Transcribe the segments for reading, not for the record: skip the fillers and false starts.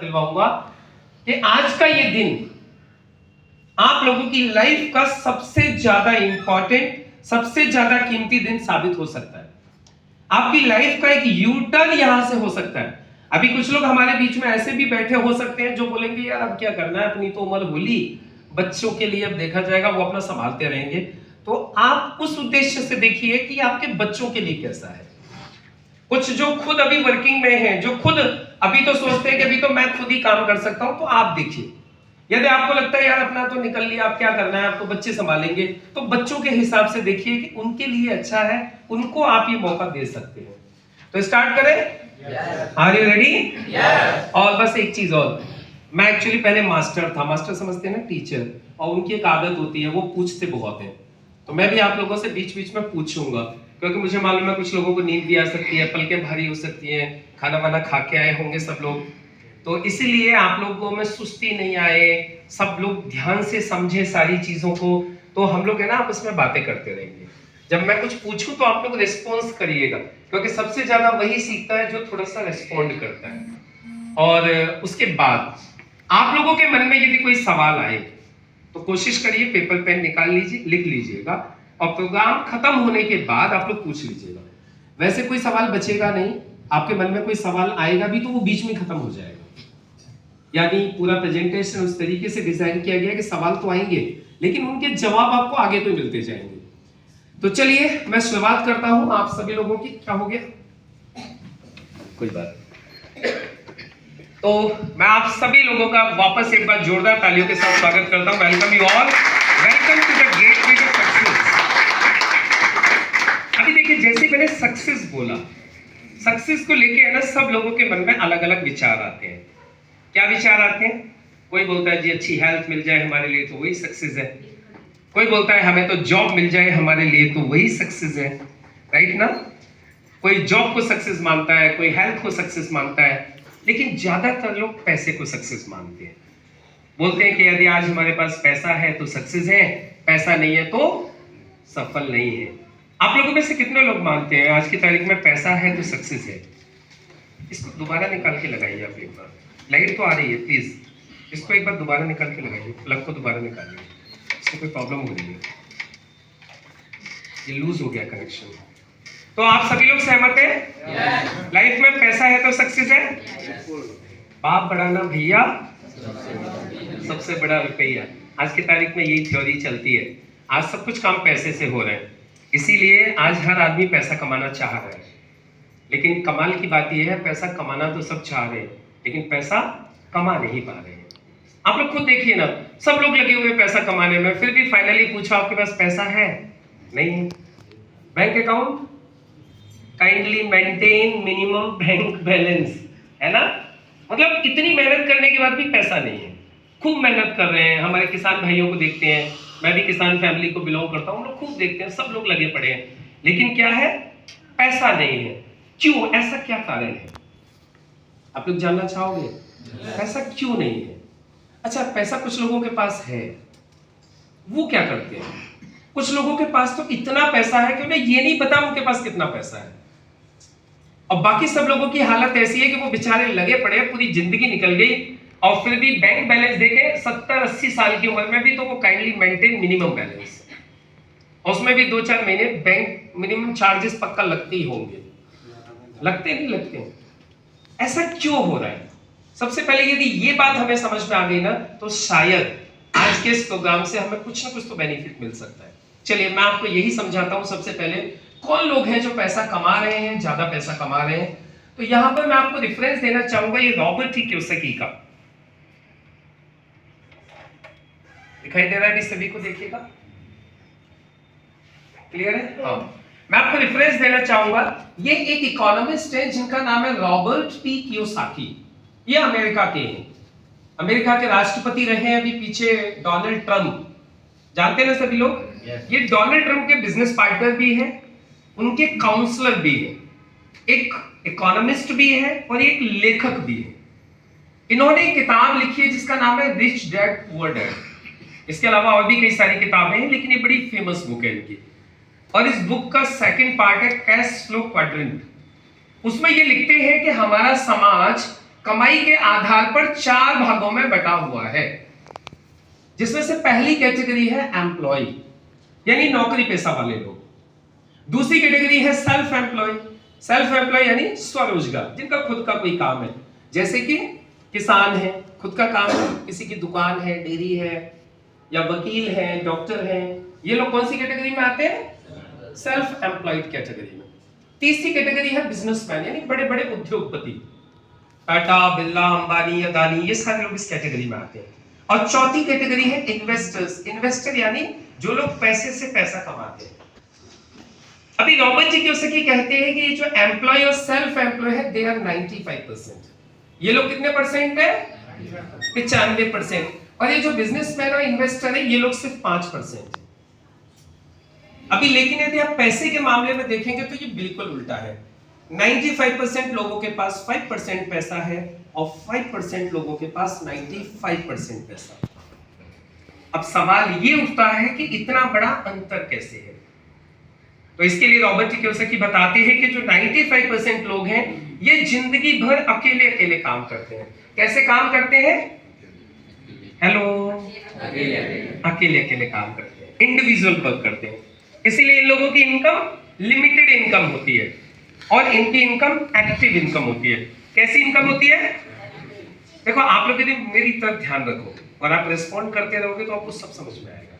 दिलवाऊंगा कि आज का ये दिन आप लोगों की लाइफ का सबसे ज्यादा इंपॉर्टेंट, सबसे ज्यादा कीमती दिन साबित हो सकता है। आपकी लाइफ का एक यू टर्न यहां से हो सकता है। अभी कुछ लोग हमारे बीच में ऐसे भी बैठे हो सकते हैं जो बोलेंगे यार अब क्या करना है, अपनी तो उम्र होली, बच्चों के लिए अब देखा जाएगा, वो अपना संभालते रहेंगे। तो आप उस उद्देश्य से देखिए कि आपके बच्चों के लिए कैसा है। कुछ जो खुद अभी वर्किंग में हैं, जो खुद अभी तो सोचते हैं कि अभी तो मैं खुद ही काम कर सकता हूं, तो आप देखिए, यदि आपको लगता है यार अपना तो निकल लिया, आप क्या करना है, आप तो बच्चे संभालेंगे, तो बच्चों के हिसाब से देखिए कि उनके लिए अच्छा है, उनको आप ये मौका दे सकते हैं। तो स्टार्ट करें? Are you ready? और बस एक चीज और, मैं एक्चुअली पहले मास्टर था, मास्टर समझते हैं ना, टीचर, और उनकी एक आदत होती है, वो पूछते बहुत हैं। तो मैं भी आप लोगों से बीच बीच में पूछूंगा, क्योंकि मुझे मालूम है कुछ लोगों को नींद भी आ सकती है, पलकें भारी हो सकती हैं, खाना वाना खा के आए होंगे सब लोग, तो इसीलिए आप लोगों में सुस्ती नहीं आए, सब लोग ध्यान से समझे सारी चीजों को, तो हम लोग है ना आपस में बातें करते रहेंगे। जब मैं कुछ पूछूं तो आप लोग रिस्पॉन्स करिएगा, क्योंकि सबसे ज्यादा वही सीखता है जो थोड़ा सा रिस्पॉन्ड करता है। और उसके बाद आप लोगों के मन में यदि कोई सवाल आए तो कोशिश करिए पेपर पेन निकाल लीजिए, लिख लीजिएगा, और प्रोग्राम खत्म होने के बाद आप लोग पूछ लीजिएगा। वैसे कोई सवाल बचेगा नहीं, आपके मन में कोई सवाल आएगा भी तो वो बीच में खत्म हो जाएगा। यानी पूरा प्रेजेंटेशन उस तरीके से डिजाइन किया गया कि सवाल तो आएंगे लेकिन उनके जवाब आपको आगे तो मिलते जाएंगे। तो चलिए मैं शुरुआत करता हूं आप सभी लोगों की। क्या हो गया? कोई बात नहीं। तो मैं आप सभी लोगों का वापस एक बार जोरदार तालियों के साथ स्वागत करता हूं। Welcome you all, welcome to the gateway to success. अभी देखिए, जैसे मैंने सक्सेस बोला, सक्सेस को लेके है ना सब लोगों के मन में अलग अलग विचार आते हैं। क्या विचार आते हैं? कोई बोलता है जी अच्छी हेल्थ मिल जाए हमारे लिए तो वही सक्सेस है, कोई बोलता है हमें तो जॉब मिल जाए हमारे लिए तो वही सक्सेस है, राइट ना? कोई जॉब को सक्सेस मानता है, कोई हेल्थ को सक्सेस मानता है, लेकिन ज्यादातर लोग पैसे को सक्सेस मानते हैं। बोलते हैं कि यदि आज हमारे पास पैसा है तो सक्सेस है, पैसा नहीं है तो सफल नहीं है। आप लोगों में से कितने लोग मानते हैं आज की तारीख में पैसा है तो सक्सेस है? इसको दोबारा निकाल के लगाइए आप एक बार। लाइट तो आ रही है, प्लीज इसको एक बार दोबारा निकाल के लगाइए, प्लग को दोबारा निकालिए, इसको कोई प्रॉब्लम हो रही है, ये लूज हो गया कनेक्शन। तो आप सभी लोग सहमत हैं? लाइफ में पैसा है तो सक्सेस है? बाप बड़ा ना भैया, सबसे बड़ा रुपया। आज की तारीख में यही थ्योरी चलती है। आज सब कुछ काम पैसे से हो रहे हैं, इसीलिए आज हर आदमी पैसा कमाना चाह रहा है। लेकिन कमाल की बात यह है, पैसा कमाना तो सब चाह रहे हैं लेकिन पैसा कमा नहीं पा रहे हैं। आप लोग खुद देखिए ना, सब लोग लगे हुए पैसा कमाने में, फिर भी फाइनली पूछा आपके पास पैसा है? नहीं। Bank account, kindly maintain minimum bank balance, है ना? मतलब इतनी मेहनत करने के बाद भी पैसा नहीं है। खूब मेहनत कर रहे हैं, हमारे किसान भाइयों को देखते हैं, मैं भी किसान फैमिली को बिलोंग करता हूँ, हम लोग खूब देखते हैं, सब लोग लगे पड़े हैं, लेकिन क्या है? पैसा नहीं है। क्यों? ऐसा क्या कारण है? आप लोग जानना चाहोगे पैसा क्यों नहीं है? अच्छा, पैसा कुछ लोगों के पास है, वो क्या करते हैं? कुछ लोगों के पास तो इतना पैसा है कि उन्हें ये नहीं पता उनके पास कितना पैसा है, और बाकी सब लोगों की हालत ऐसी है कि वो बेचारे लगे पड़े, पूरी जिंदगी निकल गई और फिर भी बैंक बैलेंस देखे 70-80 साल की उम्र में भी तो वो काइंडली मेंटेन मिनिमम बैलेंस, और उसमें भी 2-4 महीने बैंक मिनिमम चार्जेस पक्का लगते ही होंगे। लगते नहीं लगते? ऐसा क्यों हो रहा है? सबसे पहले यदि ये बात हमें समझ में आ गई ना, तो शायद आज के इस प्रोग्राम से हमें कुछ ना कुछ तो बेनिफिट मिल सकता है। चलिए मैं आपको यही समझाता हूं। सबसे पहले कौन लोग हैं जो पैसा कमा रहे हैं, ज्यादा पैसा कमा रहे हैं? तो यहां पर मैं आपको रेफरेंस देना चाहूंगा, ये रॉबर्ट टी कियोसाकी का। दिखाई दे रहा है भी सभी को? देखिएगा, क्लियर है? हाँ, मैं आपको रेफरेंस देना चाहूंगा। ये एक इकोनॉमिस्ट है जिनका नाम है रॉबर्ट टी कियोसाकी। ये अमेरिका के हैं, अमेरिका के राष्ट्रपति रहे हैं अभी पीछे डोनाल्ड ट्रंप, जानते हैं ना सभी लोग? ये डोनाल्ड ट्रंप के बिजनेस पार्टनर भी हैं, उनके काउंसलर भी हैं, एक इकोनॉमिस्ट भी है और एक लेखक भी है। इन्होंने एक किताब लिखी है जिसका नाम है रिच डैड पुअर डैड। इसके अलावा और भी कई सारी किताबें हैं, लेकिन ये बड़ी फेमस बुक है इनकी। और इस बुक का सेकंड पार्ट है कैश फ्लो क्वाड्रेंट। उसमें ये लिखते हैं कि हमारा समाज कमाई के आधार पर 4 भागों में बटा हुआ है, जिसमें से पहली कैटेगरी है एम्प्लॉय यानी नौकरी पेशा वाले लोग। दूसरी कैटेगरी है सेल्फ एम्प्लॉय यानी स्वरोजगार, जिनका खुद का कोई काम है, जैसे कि किसान है, खुद का काम है, किसी की दुकान है, डेयरी है, या वकील है, डॉक्टर है। ये लोग कौन सी कैटेगरी में आते हैं? सेल्फ एम्प्लॉयड कैटेगरी में। तीसरी कैटेगरी है बिजनेसमैन यानी बड़े बड़े उद्योगपति, टाटा, बिरला, अंबानी, अदानी, ये सारे लोग इस कैटेगरी में आते हैं। और चौथी कैटेगरी है इन्वेस्टर यानी जो लोग पैसे से पैसा कमाते हैं। अभी रॉबर्ट जी कियोसाकी कहते हैं कि ये जो एम्प्लॉय और सेल्फ एम्प्लॉय है, दे आर 95%। ये लोग कितने परसेंट है? 95%। और ये जो बिजनेसमैन और इन्वेस्टर है, ये लोग सिर्फ 5%। अभी लेकिन यदि आप पैसे के मामले में देखेंगे तो ये बिल्कुल उल्टा है। 95% लोगों के पास 5% पैसा है और 5% लोगों के पास 95% पैसा। अब सवाल ये उठता है कि इतना बड़ा अंतर कैसे है? तो इसके लिए रॉबर्ट जी कियोसाकी बताते हैं कि जो 95% लोग हैं, ये जिंदगी भर अकेले अकेले काम करते हैं। कैसे काम करते हैं? हेलो, अकेले अकेले काम करते हैं, इंडिविजुअल वर्क करते हैं। इसीलिए इन लोगों की इनकम लिमिटेड इनकम होती है और इनकी इनकम एक्टिव इनकम होती है। कैसी इनकम होती है? देखो, आप लोग यदि मेरी तरफ ध्यान रखो और आप रिस्पॉन्ड करते रहोगे तो आपको सब समझ में आएगा।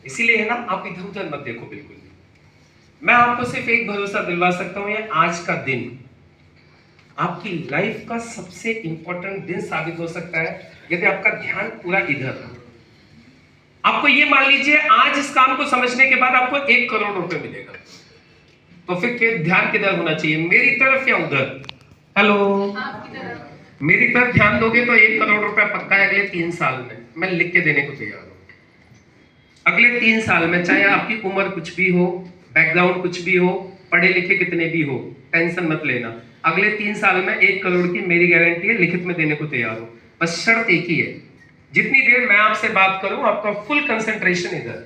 इसीलिए है ना, आप इधर उधर मत देखो बिल्कुल भी। मैं आपको सिर्फ एक भरोसा दिलवा सकता हूं, ये आज का दिन आपकी लाइफ का सबसे इंपॉर्टेंट दिन साबित हो सकता है यदि आपका ध्यान पूरा इधर हो। आपको ये मान लीजिए, आज इस काम को समझने के बाद आपको 1 करोड़ रुपए मिलेगा, तो फिर ध्यान किधर होना चाहिए? मेरी तरफ या उधर? हेलो, मेरी तरफ ध्यान दोगे तो 1 करोड़ रुपए पक्का है अगले 3 साल में। मैं लिख के देने को तैयार हूं। अगले 3 साल में, चाहे आपकी उम्र कुछ भी हो, बैकग्राउंड कुछ भी हो, पढ़े लिखे कितने भी हो, टेंशन मत लेना। अगले 3 साल में 1 करोड़ की मेरी गारंटी है, लिखित में देने को तैयार हूं। बस शर्त एक ही है, जितनी देर मैं आपसे बात करूं आपका फुल कंसंट्रेशन इधर।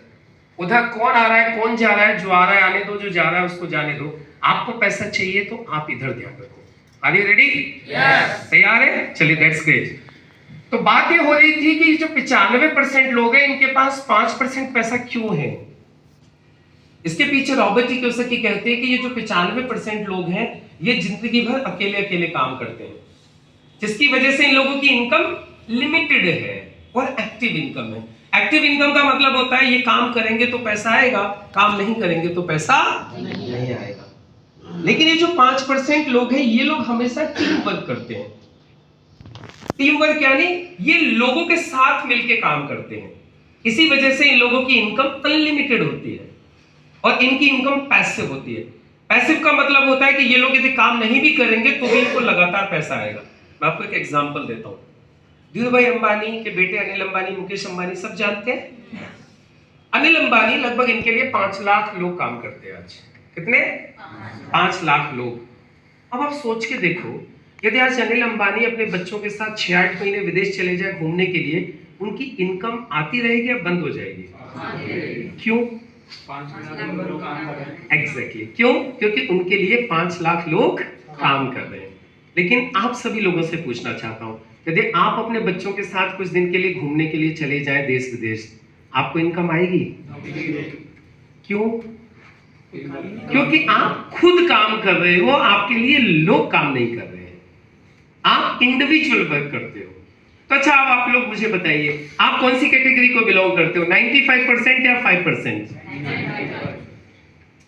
उधर कौन आ रहा है, कौन जा रहा है, जो आ रहा है आने दो, जो जा रहा है उसको जाने दो। आपको पैसा चाहिए तो आप इधर ध्यान रखो। Are you ready? तैयार है? चलिए, दैट्स ग्रेट। तो बात ये हो रही थी कि जो 95% लोग हैं, इनके पास 5% पैसा क्यों है? इसके पीछे रॉबर्ट जी कियोसाकी कहते हैं कि ये जो 95% लोग हैं, ये जिंदगी भर अकेले अकेले काम करते हैं, जिसकी वजह से इन लोगों की इनकम लिमिटेड है और एक्टिव इनकम है। एक्टिव इनकम का मतलब होता है ये काम करेंगे तो पैसा आएगा, काम नहीं करेंगे तो पैसा नहीं आएगा। लेकिन ये जो 5% लोग हैं, ये लोग हमेशा टीम वर्क करते हैं। टीम वर्क यानी ये लोगों के साथ मिलकर काम करते हैं। इसी वजह से इन लोगों की इनकम अनलिमिटेड होती है और इनकी इनकम पैसिव होती है। पैसिव का मतलब होता है कि ये लोग यदि काम नहीं भी करेंगे तो भी इनको लगातार पैसा आएगा। मैं आपको एक एग्जांपल देता हूं। धीरू भाई अंबानी के बेटे अनिल अंबानी, मुकेश अंबानी, सब जानते हैं। अनिल अंबानी लगभग इनके लिए 5 लाख लोग काम करते हैं आज। कितने? 5 लाख लोग। अब आप सोच के देखो, यदि आज अनिल अंबानी अपने बच्चों के साथ 6-8 महीने विदेश चले जाए घूमने के लिए, उनकी इनकम आती रहेगी या बंद हो जाएगी? क्यों? एग्जैक्टली, क्यों? क्योंकि उनके लिए 5 लाख लोग काम कर रहे हैं। लेकिन आप सभी लोगों से पूछना चाहता हूं, यदि आप अपने बच्चों के साथ कुछ दिन के लिए घूमने के लिए चले जाएं देश विदेश, आपको इनकम आएगी? क्यों? क्योंकि आप खुद काम कर रहे हो, आपके लिए लोग काम नहीं कर रहे हैं, आप इंडिविजुअल वर्क करते हो। तो अच्छा, अब आप लोग मुझे बताइए, आप कौन सी कैटेगरी को बिलोंग करते हो? 95% या 5%?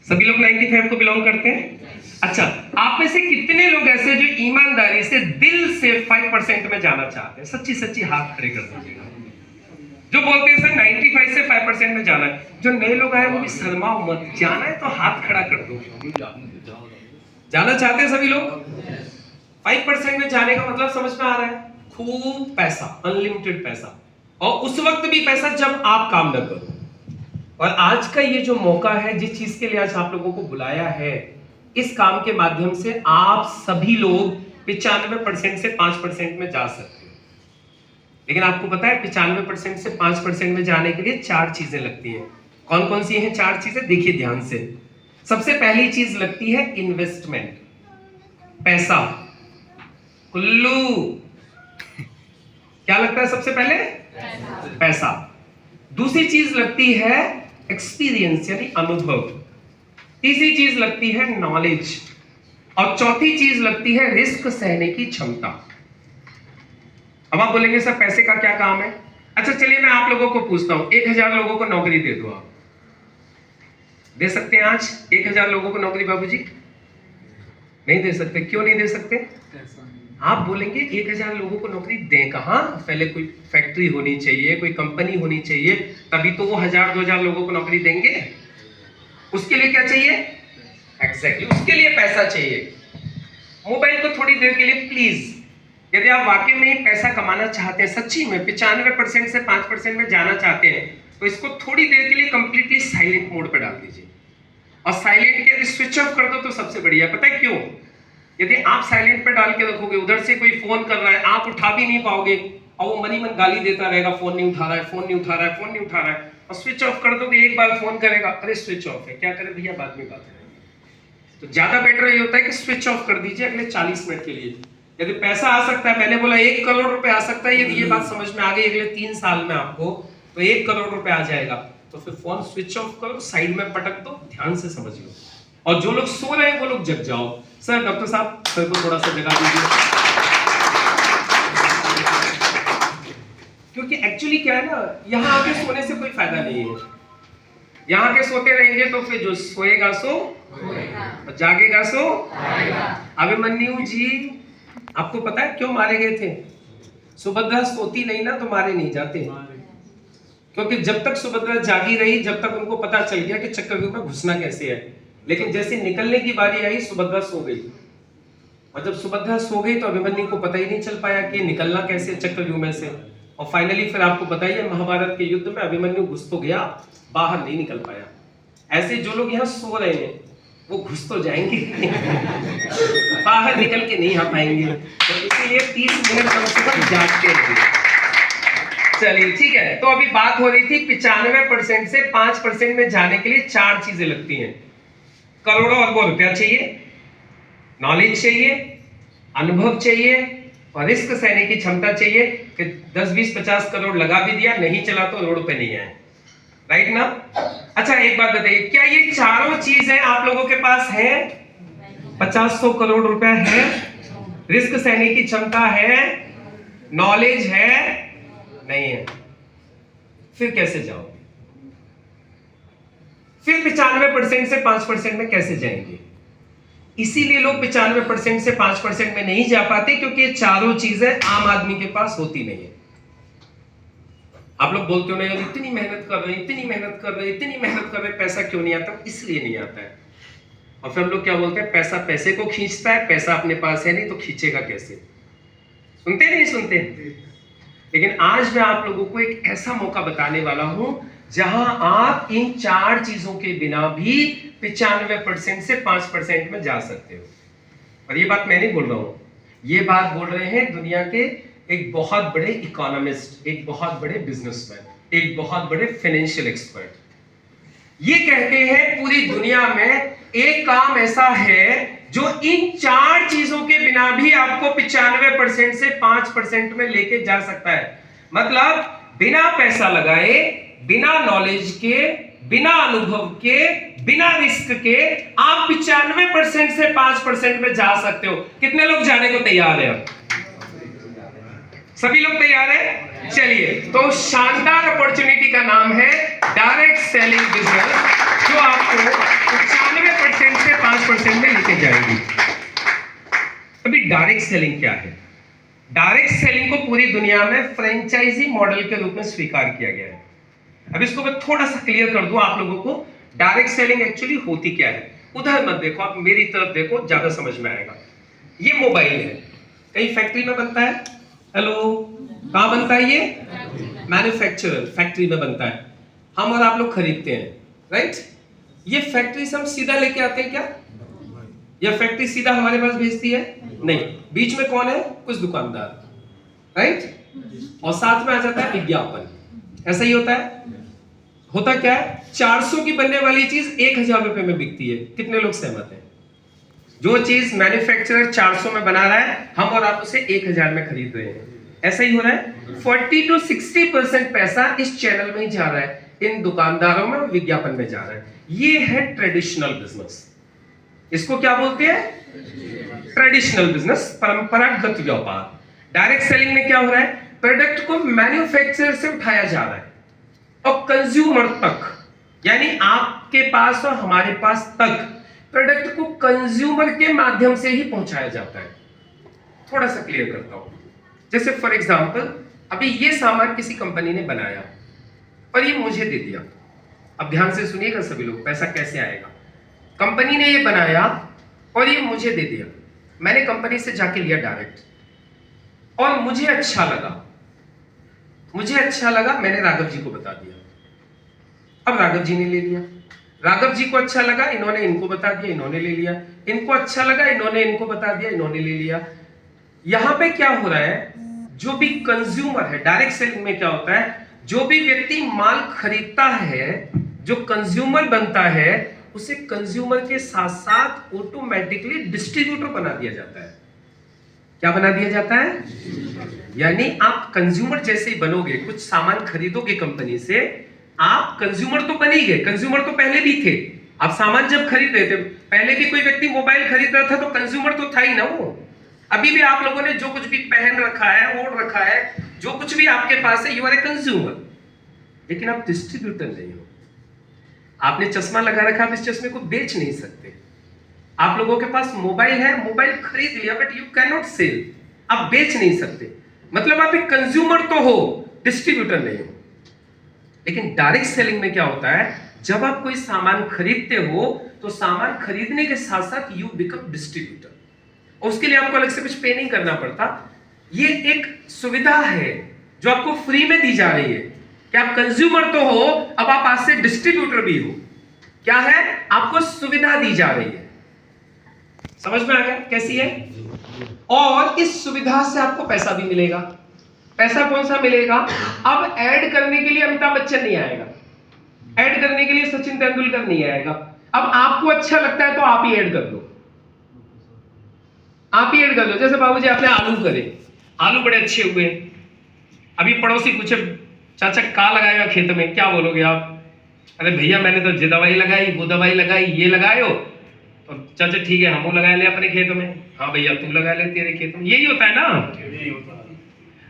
सभी लोग 95 को बिलोंग करते हैं। अच्छा, आप में से कितने लोग ऐसे जो ईमानदारी से दिल से 5% में जाना चाहते हैं? सच्ची सच्ची हाथ खड़े कर दीजिएगा जो बोलते हैं सर 95 से 5% में जाना है। जो नए लोग आए वो भी शर्माओ मत, जाना है तो हाथ खड़ा कर दो। जाना चाहते हैं सभी लोग? 5% में जाने का मतलब समझ में आ रहा है? खूब पैसा, अनलिमिटेड पैसा, और उस वक्त भी पैसा जब आप काम न करो। और आज का ये जो मौका है, जिस चीज के लिए आज आप लोगों को बुलाया है, इस काम के माध्यम से आप सभी लोग 95% से 5% में जा सकते हो। लेकिन आपको पता है 95% से 5% में जाने के लिए 4 चीजें लगती हैं। कौन कौन सी हैं 4 चीजें? देखिए ध्यान से। सबसे पहली चीज लगती है इन्वेस्टमेंट, पैसा। कुल्लू। क्या लगता है सबसे पहले? पैसा। दूसरी चीज लगती है एक्सपीरियंस यानी अनुभव। तीसरी चीज लगती है नॉलेज और चौथी चीज लगती है रिस्क सहने की क्षमता। अब आप बोलेंगे सर पैसे का क्या काम है? अच्छा चलिए मैं आप लोगों को पूछता हूं, 1000 लोगों को नौकरी दे दो, आप दे सकते हैं आज 1000 लोगों को नौकरी? बाबूजी नहीं दे सकते। क्यों नहीं दे सकते? आप बोलेंगे 1000 लोगों को नौकरी दें कहां? पहले कोई फैक्ट्री होनी चाहिए, कोई कंपनी होनी चाहिए, तभी तो वो 1000-2000 लोगों को नौकरी देंगे। उसके लिए क्या चाहिए? एग्जैक्टली उसके लिए पैसा चाहिए। मोबाइल को थोड़ी देर के लिए प्लीज, यदि आप वाकई में ही पैसा कमाना चाहते हैं, सच्ची में 95% से 5% में जाना चाहते हैं, तो इसको थोड़ी देर के लिए कंप्लीटली साइलेंट मोड पे डाल दीजिए। और साइलेंट के यदि स्विच ऑफ कर दो तो सबसे बढ़िया। पता है क्यों? यदि आप साइलेंट पे डाल के रखोगे, उधर से कोई फोन कर रहा है, आप उठा भी नहीं पाओगे और वो मनी मन गाली देता रहेगा, फोन नहीं उठा रहा है, फोन नहीं उठा रहा है, फोन नहीं उठा रहा है। और स्विच ऑफ कर दोगे, एक बार फोन करेगा, अरे स्विच ऑफ है, क्या करे भैया, बाद में बात करेंगे। तो ज्यादा बेटर ये होता है कि स्विच ऑफ कर दीजिए अगले 40 मिनट के लिए। यदि पैसा आ सकता है, मैंने बोला 1 करोड़ रुपए आ सकता है, यदि ये बात समझ में आ गई अगले 3 साल में आपको, तो 1 करोड़ रुपए आ जाएगा। तो फिर फोन स्विच ऑफ करो, साइड में पटक दो, ध्यान से समझ लो। और जो लोग सो रहे हैं वो लोग जग जाओ। सर डॉक्टर साहब सर को थोड़ा सा जगा दीजिए, क्योंकि एक्चुअली क्या है ना, यहाँ आके सोने से कोई फायदा नहीं है। यहाँ आके सोते रहेंगे तो फिर जो सोएगा सो और जागेगा सो। अभिमन्यु जी आपको पता है क्यों मारे गए थे? सुभद्रा सोती नहीं ना तो मारे नहीं जाते, क्योंकि जब तक सुभद्रा जागी रही, जब तक उनको पता चल गया कि चक्रव्यूह में घुसना कैसे है। लेकिन जैसे निकलने की बारी आई, सुभद्रा सो गई, और जब सुभद्रा सो गई तो अभिमन्यु को पता ही नहीं चल पाया कि निकलना कैसे चक्रव्यूह में से। और फाइनली फिर आपको बताइए महाभारत के युद्ध में अभिमन्यु घुस तो गया, बाहर नहीं निकल पाया। ऐसे जो लोग यहाँ सो रहे हैं वो घुस तो जाएंगे बाहर निकल के नहीं आ पाएंगे। तो इसीलिए 30 मिनट कम से कम जागते रहिए। चलिए ठीक है, तो अभी बात हो रही थी 95% से 5% में जाने के लिए 4 चीजें लगती हैं। करोड़ों अरबों रुपया चाहिए, नॉलेज चाहिए, अनुभव चाहिए और रिस्क सहने की क्षमता चाहिए कि 10, 20, 50 करोड़ लगा भी दिया, नहीं चला तो रोड पे नहीं आए। राइट ना? अच्छा एक बात बताइए, क्या ये चारों चीजें आप लोगों के पास है? 50-100 करोड़ रुपया है, रिस्क सहने की क्षमता है, नॉलेज है? नहीं है। फिर कैसे जाओगे? फिर 95% से 5% में कैसे जाएंगे? इसीलिए लोग 95% से 5% में नहीं जा पाते, क्योंकि ये चारों चीजें आम आदमी के पास होती नहीं है। आप लोग बोलते हो ना यार इतनी मेहनत कर रहे हैं, इतनी मेहनत कर रहे हैं, इतनी मेहनत कर रहे हैं, पैसा क्यों नहीं आता? इसलिए नहीं आता है। और फिर हम लोग क्या बोलते हैं, पैसा पैसे को खींचता है, पैसा अपने पास है नहीं तो खींचेगा कैसे? सुनते नहीं सुनते? लेकिन आज मैं आप लोगों को एक ऐसा मौका बताने वाला हूं जहां आप इन 4 चीजों के बिना भी 95% से 5% में जा सकते हो। और ये बात मैं नहीं बोल रहा हूं, ये बात बोल रहे हैं दुनिया के एक बहुत बड़े इकोनॉमिस्ट, एक बहुत बड़े बिजनेसमैन, एक बहुत बड़े फाइनेंशियल एक्सपर्ट। ये कहते हैं पूरी दुनिया में एक काम ऐसा है जो इन 4 चीजों के बिना भी आपको 95% से 5% में लेके जा सकता है। मतलब बिना पैसा लगाए, बिना नॉलेज के, बिना अनुभव के, बिना रिस्क के आप 95% से 5% में जा सकते हो। कितने लोग जाने को तैयार हैं? सभी लोग तैयार हैं? चलिए, तो शानदार अपॉर्चुनिटी का नाम है डायरेक्ट सेलिंग बिजनेस, जो आपको 95% से 5% में लेके जाएगी। अभी डायरेक्ट सेलिंग क्या है? डायरेक्ट सेलिंग को पूरी दुनिया में फ्रेंचाइजी मॉडल के रूप में स्वीकार किया गया है। अब इसको मैं थोड़ा सा क्लियर कर दूं आप लोगों को, डायरेक्ट सेलिंग एक्चुअली होती क्या है। उधर मत देखो, आप मेरी तरफ देखो, ज्यादा समझ में आएगा। ये मोबाइल है, कहीं फैक्ट्री में बनता है? हेलो, कहां बनता है? ये मैन्युफैक्चरर फैक्ट्री में बनता है, हम और आप लोग खरीदते हैं, राइट? ये फैक्ट्री से हम सीधा लेके आते हैं क्या? या फैक्ट्री सीधा हमारे पास भेजती है? नहीं, बीच में कौन है? कुछ दुकानदार, राइट? और साथ में आ जाता है विज्ञापन। ऐसा ही होता है। होता क्या है, 400 की बनने वाली चीज 1000 रुपए में बिकती है। कितने लोग सहमत हैं? जो चीज मैन्युफैक्चरर 400 में बना रहा है, हम और आप उसे 1000 में खरीद रहे हैं। ऐसा ही हो रहा है। 40 to 60% पैसा इस चैनल में ही जा रहा है, इन दुकानदारों में, विज्ञापन में जा रहा है। ये है ट्रेडिशनल बिजनेस। इसको क्या बोलते हैं? ट्रेडिशनल बिजनेस, परंपरागत व्यापार। डायरेक्ट सेलिंग में क्या हो रहा है? प्रोडक्ट को मैन्युफैक्चरर से उठाया जा रहा है और कंज्यूमर तक, यानी आपके पास और हमारे पास तक प्रोडक्ट को कंज्यूमर के माध्यम से ही पहुंचाया जाता है। थोड़ा सा क्लियर करता हूं। जैसे फॉर एग्जांपल, अभी ये सामान किसी कंपनी ने बनाया और ये मुझे दे दिया। अब ध्यान से सुनिएगा सभी लोग, पैसा कैसे आएगा। कंपनी ने ये बनाया और ये मुझे दे दिया, मैंने कंपनी से जाके लिया डायरेक्ट और मुझे अच्छा लगा, मैंने राघव जी को बता दिया। अब राघव जी ने ले लिया, राघव जी को अच्छा लगा, इन्होंने इनको बता दिया, इन्होंने ले लिया, इनको अच्छा लगा, इन्होंने इनको बता दिया, इन्होंने ले लिया। यहां पे क्या हो रहा है? जो भी कंज्यूमर है, डायरेक्ट सेलिंग में क्या होता है? जो भी व्यक्ति माल खरीदता है, जो कंज्यूमर बनता है, उसे कंज्यूमर के साथ साथ ऑटोमेटिकली डिस्ट्रीब्यूटर बना दिया जाता है। क्या बना दिया जाता है? यानी आप कंज्यूमर जैसे ही बनोगे, कुछ सामान खरीदोगे कंपनी से, आप कंज्यूमर तो बन ही गए। कंज्यूमर तो पहले भी थे। आप सामान जब खरीद रहे थे, पहले भी कोई व्यक्ति मोबाइल खरीद रहा था तो कंज्यूमर तो था ही ना वो। अभी भी आप लोगों ने जो कुछ भी पहन रखा है, ओढ़ रखा है, जो कुछ भी आपके पास है, यू आर ए कंज्यूमर, लेकिन आप डिस्ट्रीब्यूटर नहीं हो। आपने चश्मा लगा रखा, आप इस चश्मे को बेच नहीं सकते। आप लोगों के पास मोबाइल है, मोबाइल खरीद लिया, but you can not sell, आप बेच नहीं सकते। मतलब आप एक कंज्यूमर तो हो, डिस्ट्रीब्यूटर नहीं हो। लेकिन डायरेक्ट सेलिंग में क्या होता है? जब आप कोई सामान खरीदते हो तो सामान खरीदने के साथ साथ यू बिकम डिस्ट्रीब्यूटर, और उसके लिए आपको अलग से कुछ पे नहीं करना पड़ता। ये एक सुविधा है जो आपको फ्री में दी जा रही है कि आप कंज्यूमर तो हो, अब आप आज से डिस्ट्रीब्यूटर भी हो। क्या है? आपको सुविधा दी जा रही है। समझ में आ गया कैसी है? और इस सुविधा से आपको पैसा भी मिलेगा। पैसा कौन सा मिलेगा? अब ऐड करने के लिए अमिताभ बच्चन नहीं आएगा, ऐड करने के लिए सचिन तेंदुलकर नहीं आएगा। अब आपको अच्छा लगता है तो आप ही ऐड कर लो, आप ही ऐड कर लो। जैसे बाबूजी आपने आलू करे, आलू बड़े अच्छे हुए, अभी पड़ोसी पूछे चाचा का लगाएगा खेत में, क्या बोलोगे आप? अरे भैया मैंने तो ये दवाई लगाई, वो दवाई लगाई, ये लगाए हो, तो चाचा ठीक है हम लगा ले अपने खेत में। हाँ भैया तू लगा ले तेरे खेत में। यही होता है ना।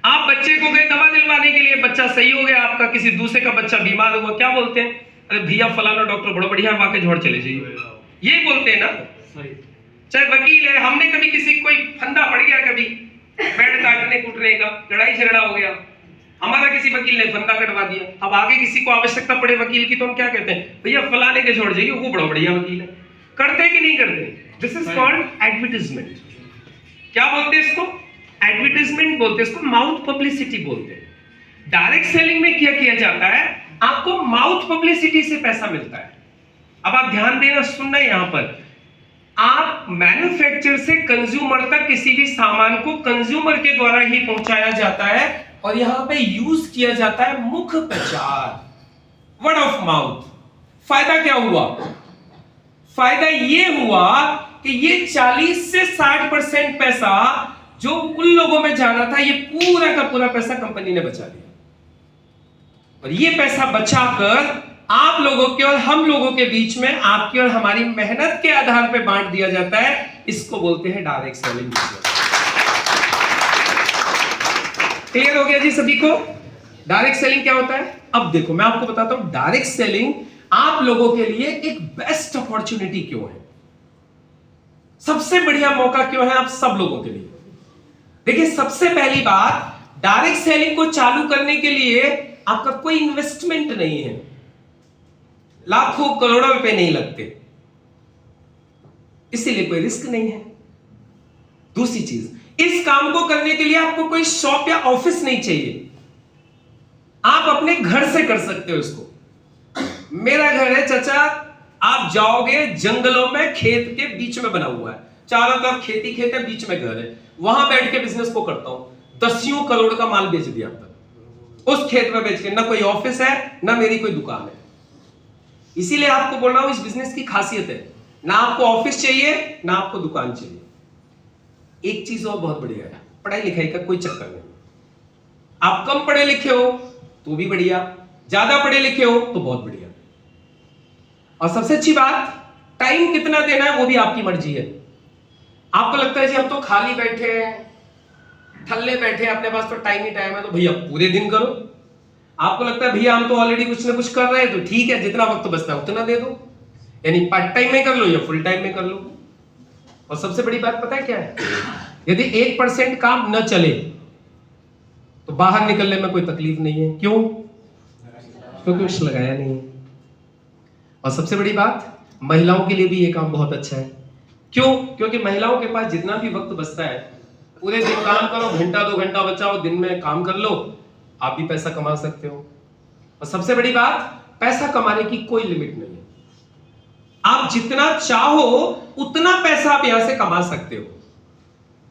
आप बच्चे को गए दवा दिलवाने के लिए, बच्चा सही हो गया आपका, किसी दूसरे का बच्चा बीमार हुआ, क्या बोलते हैं? अरे भैया फलाना डॉक्टर बड़ा बढ़िया, वहां के झोड़ चले जाइए, यही बोलते हैं ना। चाहे वकील है, हमने कभी किसी कोई फंदा पड़ गया, कभी पेड़ काटने कूटने का, लड़ाई झगड़ा हो गया, हमारा किसी वकील ने फंदा कटवा दिया, अब आगे किसी को आवश्यकता पड़े वकील की तो हम क्या कहते हैं? भैया फलाने के छोड़ जाइए, वो बड़ा बढ़िया वकील है। करते कि नहीं करते? This is called advertisement. क्या बोलते हैं इसको? एडवर्टाइजमेंट बोलते हैं इसको, माउथ पब्लिसिटी बोलते हैं। डायरेक्ट सेलिंग में क्या किया जाता है? आपको माउथ पब्लिसिटी से पैसा मिलता है। अब आप ध्यान देना, सुनना यहां पर, आप मैन्युफैक्चर से कंज्यूमर तक किसी भी सामान को कंज्यूमर के द्वारा ही पहुंचाया जाता है, और यहां पे यूज किया जाता है मुख प्रचार, वर्ड ऑफ माउथ। फायदा क्या हुआ? फायदा ये हुआ कि ये 40 से 60% पैसा जो उन लोगों में जाना था, ये पूरा का पूरा पैसा कंपनी ने बचा लिया, और ये पैसा बचाकर आप लोगों के और हम लोगों के बीच में, आपकी और हमारी मेहनत के आधार पर बांट दिया जाता है। इसको बोलते हैं डायरेक्ट सेलिंग। क्लियर हो गया जी सभी को? डायरेक्ट सेलिंग क्या होता है? अब देखो मैं आपको बताता हूं डायरेक्ट सेलिंग आप लोगों के लिए एक बेस्ट अपॉर्चुनिटी क्यों है, सबसे बढ़िया मौका क्यों है आप सब लोगों के लिए। देखिए सबसे पहली बात, डायरेक्ट सेलिंग को चालू करने के लिए आपका कोई इन्वेस्टमेंट नहीं है, लाखों करोड़ों रुपए नहीं लगते, इसीलिए कोई रिस्क नहीं है। दूसरी चीज, इस काम को करने के लिए आपको कोई शॉप या ऑफिस नहीं चाहिए, आप अपने घर से कर सकते हो इसको। मेरा घर है चाचा, आप जाओगे जंगलों में, खेत के बीच में बना हुआ है, चारों तरफ खेती खेत है, बीच में घर है, वहां बैठ के बिजनेस को करता हूं। 10 करोड़ का माल बेच दिया अब तक, उस खेत में बेच के। ना कोई ऑफिस है, ना मेरी कोई दुकान है। इसीलिए आपको बोल रहा हूं इस बिजनेस की खासियत है, ना आपको ऑफिस चाहिए ना आपको दुकान चाहिए। एक चीज और बहुत बढ़िया है, पढ़ाई लिखाई का कोई चक्कर नहीं। आप कम पढ़े लिखे हो तो भी बढ़िया, ज्यादा पढ़े लिखे हो तो बहुत बढ़िया। और सबसे अच्छी बात, टाइम कितना देना है वो भी आपकी मर्जी है। आपको लगता है जी हम तो खाली बैठे हैं, थल्ले बैठे हैं, अपने पास तो टाइम ही टाइम है, तो भैया पूरे दिन करो। आपको लगता है भैया हम तो ऑलरेडी कुछ ना कुछ कर रहे हैं, तो ठीक है, जितना वक्त बचता है उतना दे दो, यानी पार्ट टाइम में कर लो या फुल टाइम में कर लो। और सबसे बड़ी बात पता है क्या है, यदि 1% काम न चले तो बाहर निकलने में कोई तकलीफ नहीं है। क्यों? क्योंकि कुछ लगाया नहीं है। और सबसे बड़ी बात, महिलाओं के लिए भी ये काम बहुत अच्छा है। क्यों? क्योंकि महिलाओं के पास जितना भी वक्त बचता है, पूरे दिन काम करो, घंटा 2 घंटा बचाओ, दिन में काम कर लो, आप भी पैसा कमा सकते हो। और सबसे बड़ी बात, पैसा कमाने की कोई लिमिट नहीं है। आप जितना चाहो उतना पैसा आप यहां से कमा सकते हो।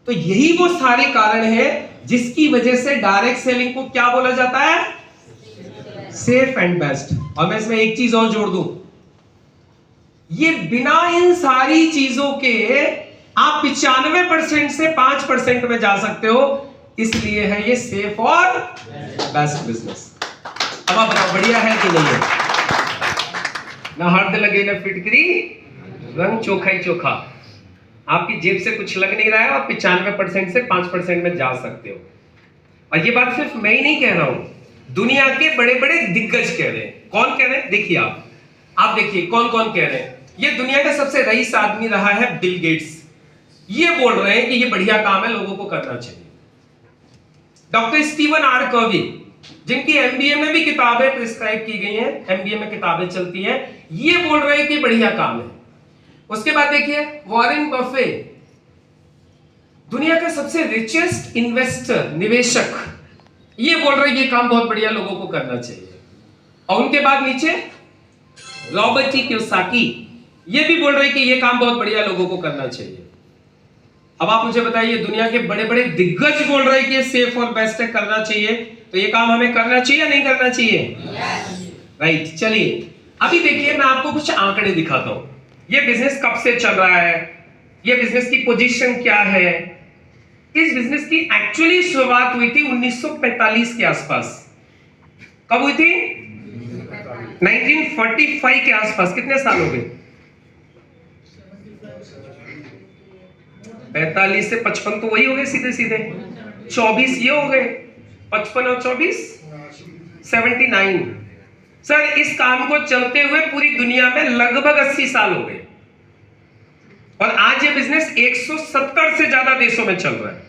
तो यही वो सारे कारण है जिसकी वजह से डायरेक्ट सेलिंग को क्या बोला जाता है? Safe and best. और मैं इसमें एक चीज और जोड़ दूं, ये बिना इन सारी चीजों के आप 95% से 5% में जा सकते हो, इसलिए है ये सेफ और बेस्ट बिजनेस। अब आप बताओ बढ़िया है कि नहीं है? ना हर्द लगे ना फिटकरी, रंग चोखा ही चोखा। आपकी जेब से कुछ लग नहीं रहा है, आप 95% से 5% में जा सकते हो। और ये बात सिर्फ मैं ही नहीं कह रहा हूं, दुनिया के बड़े बड़े दिग्गज कह रहे हैं। कौन कह रहे हैं? देखिए आप देखिए कौन कौन कह रहे हैं। ये दुनिया का सबसे रईस आदमी रहा है बिल गेट्स, ये बोल रहे हैं कि ये बढ़िया काम है, लोगों को करना चाहिए। डॉक्टर स्टीवन आर कवी, जिनकी एमबीए में भी किताबें प्रिस्क्राइब की गई हैं, एमबीए में किताबें चलती हैं, ये बोल रहे हैं कि बढ़िया काम है। उसके बाद देखिए वॉरेन बफे, दुनिया का सबसे रिचेस्ट इन्वेस्टर, निवेशक, ये बोल रहे हैं ये काम बहुत बढ़िया, लोगों को करना चाहिए। और उनके बाद नीचे रॉबर्ट टी कियोसाकी, ये भी बोल रहे हैं कि ये काम बहुत बढ़िया, लोगों को करना चाहिए। अब आप मुझे बताइए, दुनिया के बड़े बड़े दिग्गज बोल रहे हैं कि ये सेफ और बेस्ट है, करना चाहिए, तो ये काम हमें करना चाहिए या नहीं करना चाहिए? राइट। चलिए अभी देखिए मैं आपको कुछ आंकड़े दिखाता हूं। ये बिजनेस कब से चल रहा है, ये बिजनेस की पोजीशन क्या है। इस बिजनेस की एक्चुअली शुरुआत हुई थी 1945 के आसपास। कब हुई थी? 1945 के आसपास। कितने साल हो गए? 45 से 55 तो वही हो गए सीधे सीधे, 24 ये हो गए, 55 और 24 79। सर इस काम को चलते हुए पूरी दुनिया में लगभग 80 साल हो गए, और आज ये बिजनेस 170 से ज्यादा देशों में चल रहा है।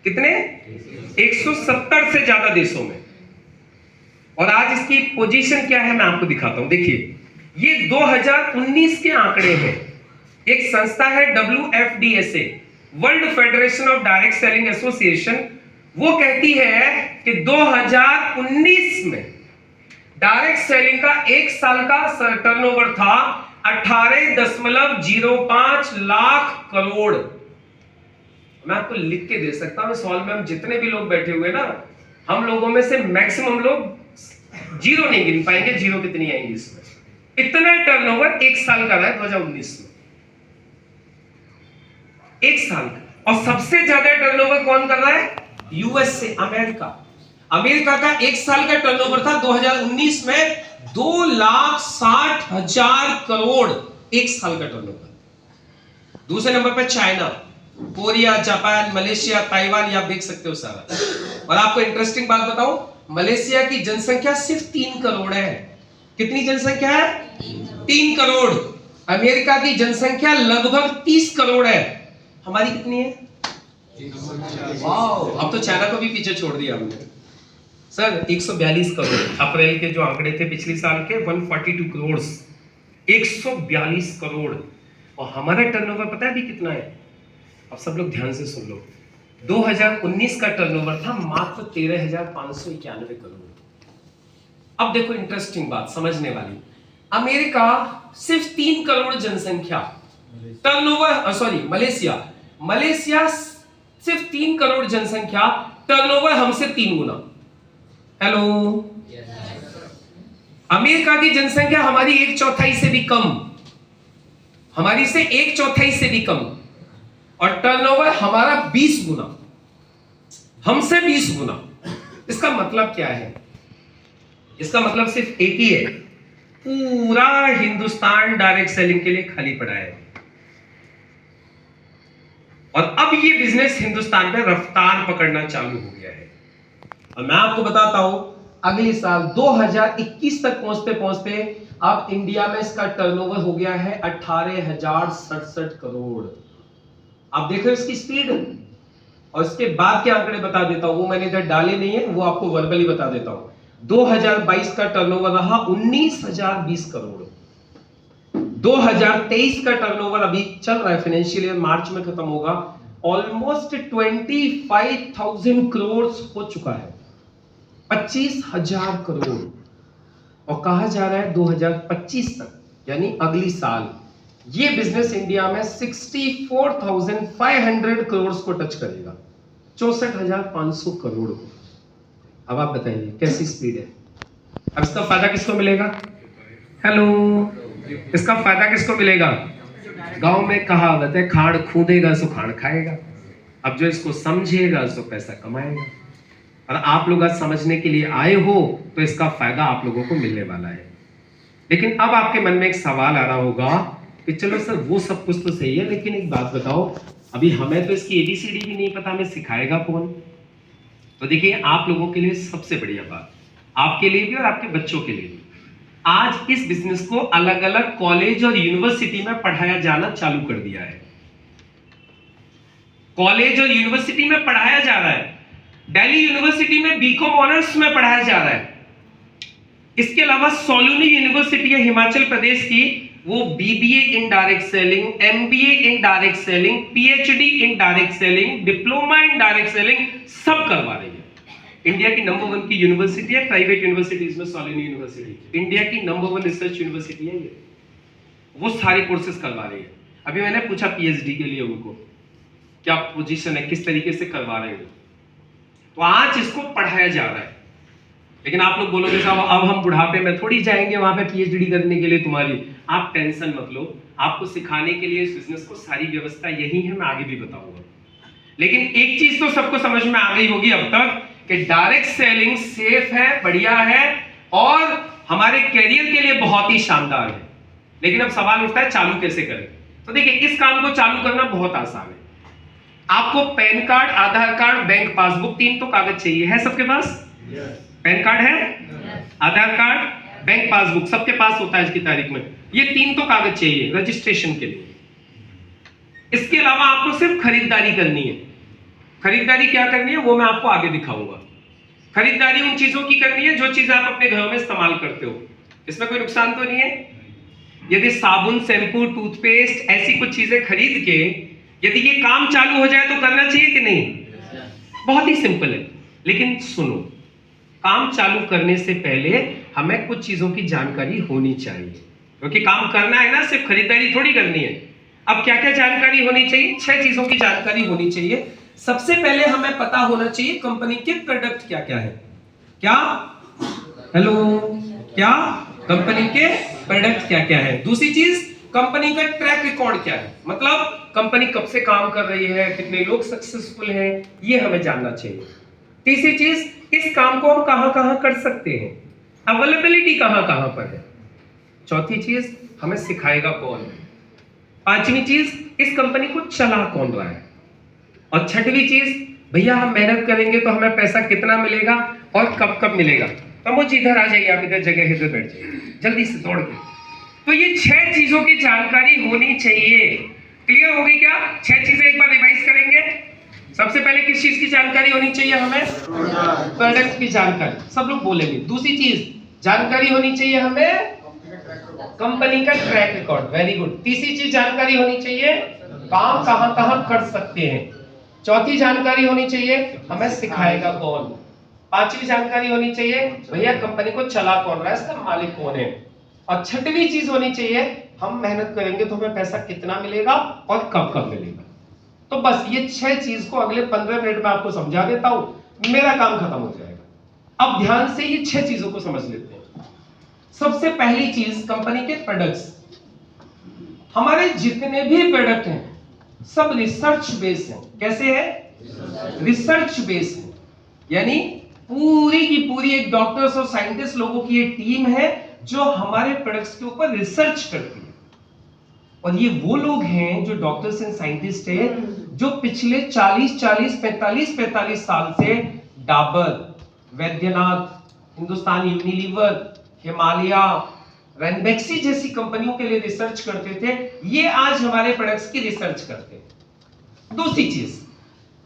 कितने? 170 से ज्यादा देशों में। और आज इसकी पोजीशन क्या है मैं आपको दिखाता हूं। देखिए ये 2019 के आंकड़े हैं। एक संस्था है WFDSA, world federation of direct selling association, वो कहती है कि 2019 में डायरेक्ट सेलिंग का एक साल का टर्नओवर था 18.05 लाख करोड़। मैं आपको लिख के दे सकता हूं, इस हॉल में हम जितने भी लोग बैठे हुए ना, हम लोगों में से मैक्सिमम लोग जीरो नहीं गिन पाएंगे, जीरो कितनी आएंगी इसमें। इतना टर्नओवर एक साल का रहा है 2019 में, एक साल का। और सबसे ज्यादा टर्नओवर कौन कर रहा है? USA, America. अमेरिका का एक साल का टर्नओवर था 2019 में 2,60,000 करोड़, एक साल का टर्नओवर। दूसरे नंबर पर China, Korea, Japan, Malaysia, Taiwan, ये आप देख सकते हो सारा। और आपको इंटरेस्टिंग बात बताऊं, मलेशिया की जनसंख्या सिर्फ 3 करोड़ है। कितनी जनसंख्या है? 3 करोड़। अमेरिका की जनसंख्या लगभग 30 करोड़ है। हमारी कितनी है? वाओ, अब तो चाइना को भी पीछे छोड़ दिया हमने। सर 142 करोड़, अप्रैल के जो आंकड़े थे पिछले साल के 142 करोड़, 142 करोड़। और हमारा टर्नओवर पता है अभी कितना है? अब सब लोग ध्यान से सुन लो, 2019 का टर्नओवर था मात्र 13,591 करोड़। अब देखो इंटरेस्टिंग बात समझने वाली, अमेरिका सिर्फ 3 करोड़ जनसंख्या, टर्नओवर सॉरी मलेशिया सिर्फ 3 करोड़ जनसंख्या, टर्नओवर हमसे 3 गुना। हेलो, अमेरिका की जनसंख्या हमारी 1/4 से भी कम, हमारी से 1/4 से भी कम, और टर्नओवर हमारा 20 गुना, हमसे 20 गुना। इसका मतलब क्या है? इसका मतलब सिर्फ एक ही है, पूरा हिंदुस्तान डायरेक्ट सेलिंग के लिए खाली पड़ा है। और अब ये बिजनेस हिंदुस्तान में रफ्तार पकड़ना चालू हो गया है। और मैं आपको बताता हूं, अगले साल 2021 तक पहुंचते पहुंचते अब इंडिया में इसका टर्नओवर हो गया है 18,067 करोड़। आप देखो इसकी स्पीड। और इसके बाद के आंकड़े बता देता हूं, वो मैंने इधर डाले नहीं है, वो आपको वर्बली बता देता हूं। 2022 का टर्नओवर रहा 19,020 करोड़। 2023 का टर्नओवर अभी चल रहा है, फाइनेंशियल ईयर मार्च में खत्म होगा, ऑलमोस्ट 25,000 करोड़ हो चुका है, 25,000 करोड़। और कहा जा रहा है 2025 तक, यानी अगली साल, ये बिजनेस इंडिया में 64,500 करोड़ को टच करेगा, 64,500 करोड़ को। अब आप बताइए कैसी स्पीड है? अब इसका फायदा किसको मिलेगा? हेलो, इसका फायदा किसको मिलेगा? गांव में कहावत है, खाड़ खूदेगा सो खाड़ खाएगा। अब जो इसको समझेगा सो पैसा कमाएगा। और आप लोग आज समझने के लिए आए हो तो इसका फायदा आप लोगों को मिलने वाला है। लेकिन अब आपके मन में एक सवाल आ रहा होगा कि चलो सर वो सब कुछ तो सही है, लेकिन एक बात बताओ, अभी हमें तो इसकी ABCD भी नहीं पता, हमें सिखाएगा कौन? तो देखिए, आप लोगों के लिए सबसे बढ़िया बात, आपके लिए भी और आपके बच्चों के लिए भी, आज इस बिजनेस को अलग अलग कॉलेज और यूनिवर्सिटी में पढ़ाया जाना चालू कर दिया है। कॉलेज और यूनिवर्सिटी में पढ़ाया जा रहा है। दिल्ली यूनिवर्सिटी में बीकॉम ऑनर्स में पढ़ाया जा रहा है। इसके अलावा सोलुनी यूनिवर्सिटी है हिमाचल प्रदेश की, वो BBA in direct selling, MBA in direct selling, PhD in direct selling, diploma in direct selling सब करवा रही है। इंडिया की नंबर 1 की यूनिवर्सिटी है, प्राइवेट यूनिवर्सिटीज में सोलुनी यूनिवर्सिटी इंडिया की नंबर 1 रिसर्च यूनिवर्सिटी है ये। वो सारे कोर्सेज करवा रही है। अभी मैंने पूछा PhD के लिए उनको क्या पोजीशन है, किस तरीके से करवा रहे हैं, तो आज इसको पढ़ाया जा रहा है। लेकिन आप लोग बोलोगे साहब अब हम बुढ़ापे में थोड़ी जाएंगे वहां पे PhD करने के लिए तुम्हारी। आप टेंशन मत लो, आपको सिखाने के लिए इस बिजनेस को सारी व्यवस्था यही है, मैं आगे भी बताऊंगा। लेकिन एक चीज तो सबको समझ में आ गई होगी अब तक कि डायरेक्ट सेलिंग सेफ है, बढ़िया है और हमारे कैरियर के लिए बहुत ही शानदार है। लेकिन अब सवाल उठता है चालू कैसे करें? तो देखिए, इस काम को चालू करना बहुत आसान है। आपको पैन कार्ड, आधार कार्ड, बैंक पासबुक, 3 तो कागज चाहिए, है सबके पास? पैन कार्ड है, आधार कार्ड, बैंक पासबुक सबके पास होता है आज की तारीख में। ये 3 तो कागज चाहिए रजिस्ट्रेशन के लिए। इसके अलावा आपको सिर्फ खरीदारी करनी है। खरीदारी क्या करनी है वो मैं आपको आगे दिखाऊंगा। खरीदारी उन चीजों की करनी है जो चीजें आप अपने घरों में इस्तेमाल करते हो। इसमें कोई नुकसान तो नहीं है। यदि साबुन, शैम्पू, टूथपेस्ट ऐसी कुछ चीजें खरीद के यदि ये काम चालू हो जाए तो करना चाहिए कि नहीं? बहुत ही सिंपल है। लेकिन सुनो, काम चालू करने से पहले हमें कुछ चीजों की जानकारी होनी चाहिए, क्योंकि काम करना है ना, सिर्फ खरीदारी थोड़ी करनी है। अब क्या क्या जानकारी होनी चाहिए? 6 चीजों की जानकारी होनी चाहिए। सबसे पहले हमें पता होना चाहिए कंपनी के प्रोडक्ट क्या क्या है। क्या? हेलो, क्या? कंपनी के प्रोडक्ट क्या क्या है। दूसरी चीज, कंपनी का ट्रैक रिकॉर्ड क्या है, मतलब कंपनी कब से काम कर रही है, कितने लोग सक्सेसफुल हैं, ये हमें जानना चाहिए। तीसरी चीज, इस काम को हम कहां कहां कर सकते हैं, अवेलेबिलिटी कहां कहां पर है। चौथी चीज, हमें सिखाएगा कौन। पांचवी चीज, इस कंपनी को चला कौन रहा है। और छठवीं चीज, भैया हम मेहनत करेंगे तो हमें पैसा कितना मिलेगा और कब कब मिलेगा। तो मुझे इधर आ जाइए, आप इधर जगह इधर बैठ जाइए जल्दी से दौड़ के। तो ये 6 चीजों की जानकारी होनी चाहिए। क्लियर हो गई क्या? 6 चीजें एक बार रिवाइज करेंगे। सबसे पहले किस चीज की जानकारी होनी चाहिए हमें? प्रोडक्ट की जानकारी, सब लोग बोलेंगे। दूसरी चीज, जानकारी होनी चाहिए हमें कंपनी का ट्रैक रिकॉर्ड, वेरी गुड। तीसरी चीज, जानकारी होनी चाहिए काम कहां कहां कर सकते हैं। चौथी जानकारी होनी चाहिए हमें सिखाएगा कौन। पांचवी जानकारी होनी चाहिए भैया कंपनी को चला कौन रहा है, इसका मालिक कौन है। और छठवीं चीज होनी चाहिए, हम मेहनत करेंगे तो हमें पैसा कितना मिलेगा और कब कब मिलेगा। तो बस ये 6 चीज को अगले 15 मिनट में आपको समझा देता हूं, मेरा काम खत्म हो जाएगा। अब ध्यान से ये 6 चीजों को समझ लेते हैं। सबसे पहली चीज, कंपनी के प्रोडक्ट्स। हमारे जितने भी प्रोडक्ट हैं सब रिसर्च बेस हैं। कैसे है? रिसर्च बेस है, यानी पूरी की पूरी एक डॉक्टर्स और साइंटिस्ट लोगों की एक टीम है जो हमारे प्रोडक्ट्स के ऊपर रिसर्च करती है। और ये वो लोग हैं जो डॉक्टर्स एंड साइंटिस्ट हैं जो पिछले 45 साल से डाबर, वैद्यनाथ, हिंदुस्तान यूनिलीवर, हिमालय, रेनबेक्सी जैसी कंपनियों के लिए रिसर्च करते थे, ये आज हमारे प्रोडक्ट्स की रिसर्च करते हैं। दूसरी चीज,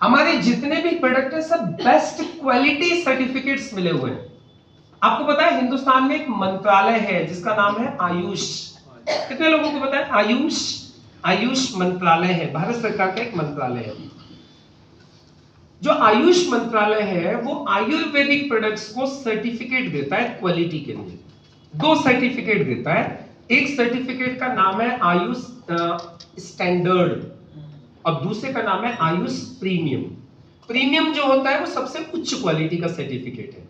हमारे जितने भी प्रोडक्ट हैं सब बेस्ट क्वालिटी सर्टिफिकेट्स मिले हुए हैं। आपको पता है हिंदुस्तान में एक मंत्रालय है जिसका नाम है आयुष। कितने लोगों को पता है? आयुष मंत्रालय है, भारत सरकार का एक मंत्रालय है। जो आयुष मंत्रालय है वो आयुर्वेदिक प्रोडक्ट्स को सर्टिफिकेट देता है क्वालिटी के लिए। 2 सर्टिफिकेट देता है। एक सर्टिफिकेट का नाम है आयुष स्टैंडर्ड और दूसरे का नाम है आयुष प्रीमियम। प्रीमियम जो होता है वो सबसे उच्च क्वालिटी का सर्टिफिकेट है।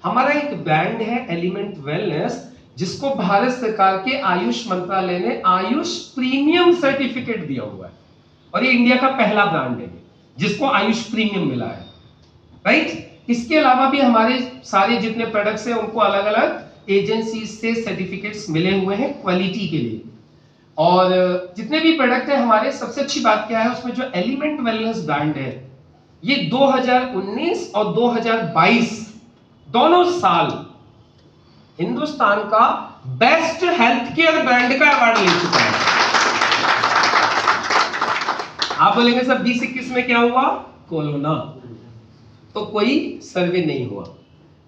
हमारा एक ब्रांड है एलिमेंट वेलनेस, जिसको भारत सरकार के आयुष मंत्रालय ने आयुष प्रीमियम सर्टिफिकेट दिया हुआ है और ये इंडिया का पहला ब्रांड है जिसको आयुष प्रीमियम मिला है, राइट। इसके अलावा भी हमारे सारे जितने प्रोडक्ट्स हैं उनको अलग अलग एजेंसी से सर्टिफिकेट्स मिले हुए हैं क्वालिटी के लिए। और जितने भी प्रोडक्ट है हमारे, सबसे अच्छी बात क्या है उसमें, जो एलिमेंट वेलनेस ब्रांड है ये 2019 और 2022 दोनों साल हिंदुस्तान का बेस्ट हेल्थ केयर ब्रांड का अवार्ड ले चुका है। आप बोलेंगे सर 2021 में क्या हुआ? कोरोना, तो कोई सर्वे नहीं हुआ।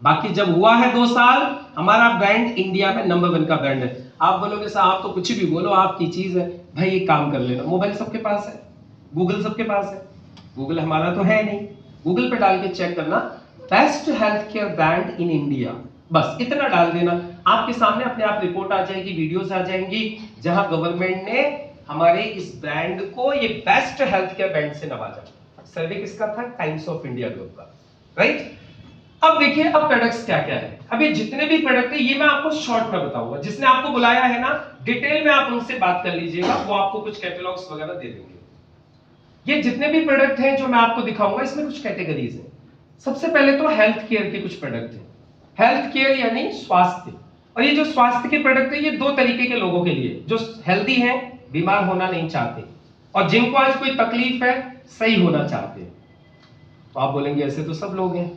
बाकी जब हुआ है 2 साल, हमारा ब्रांड इंडिया में नंबर 1 का ब्रांड है। आप बोलोगे सर आप तो कुछ भी बोलो, आपकी चीज है। भाई एक काम कर लेना, मोबाइल सबके पास है, गूगल सबके पास है, गूगल हमारा तो है नहीं, गूगल पे डाल के चेक करना best health care brand in India, बस इतना डाल देना, आपके सामने अपने आप रिपोर्ट आ जाएगी, वीडियोस आ जाएंगी जहां गवर्नमेंट ने हमारे इस ब्रांड को ये बेस्ट हेल्थ केयर ब्रांड से नवाजा। सर्वे किसका था? टाइम्स ऑफ इंडिया ग्रुप का, राइट। अब देखिए अब प्रोडक्ट्स क्या क्या है। अब ये जितने भी प्रोडक्ट है ये मैं आपको शॉर्ट में बताऊंगा। जिसने आपको बुलाया है ना, डिटेल में आप उनसे बात कर लीजिएगा, वो आपको कुछ कैटलॉग्स वगैरह दे देंगे। ये जितने भी प्रोडक्ट हैं जो मैं आपको दिखाऊंगा इसमें कुछ कैटेगरीज हैं। सबसे पहले तो हेल्थ केयर के कुछ प्रोडक्ट हैं। हेल्थ केयर यानी स्वास्थ्य, और ये जो स्वास्थ्य के प्रोडक्ट है ये 2 तरीके के लोगों के लिए, जो हेल्दी हैं, बीमार होना नहीं चाहते, और जिनको आज कोई तकलीफ है, सही होना चाहते हैं। तो आप बोलेंगे ऐसे तो सब लोग हैं,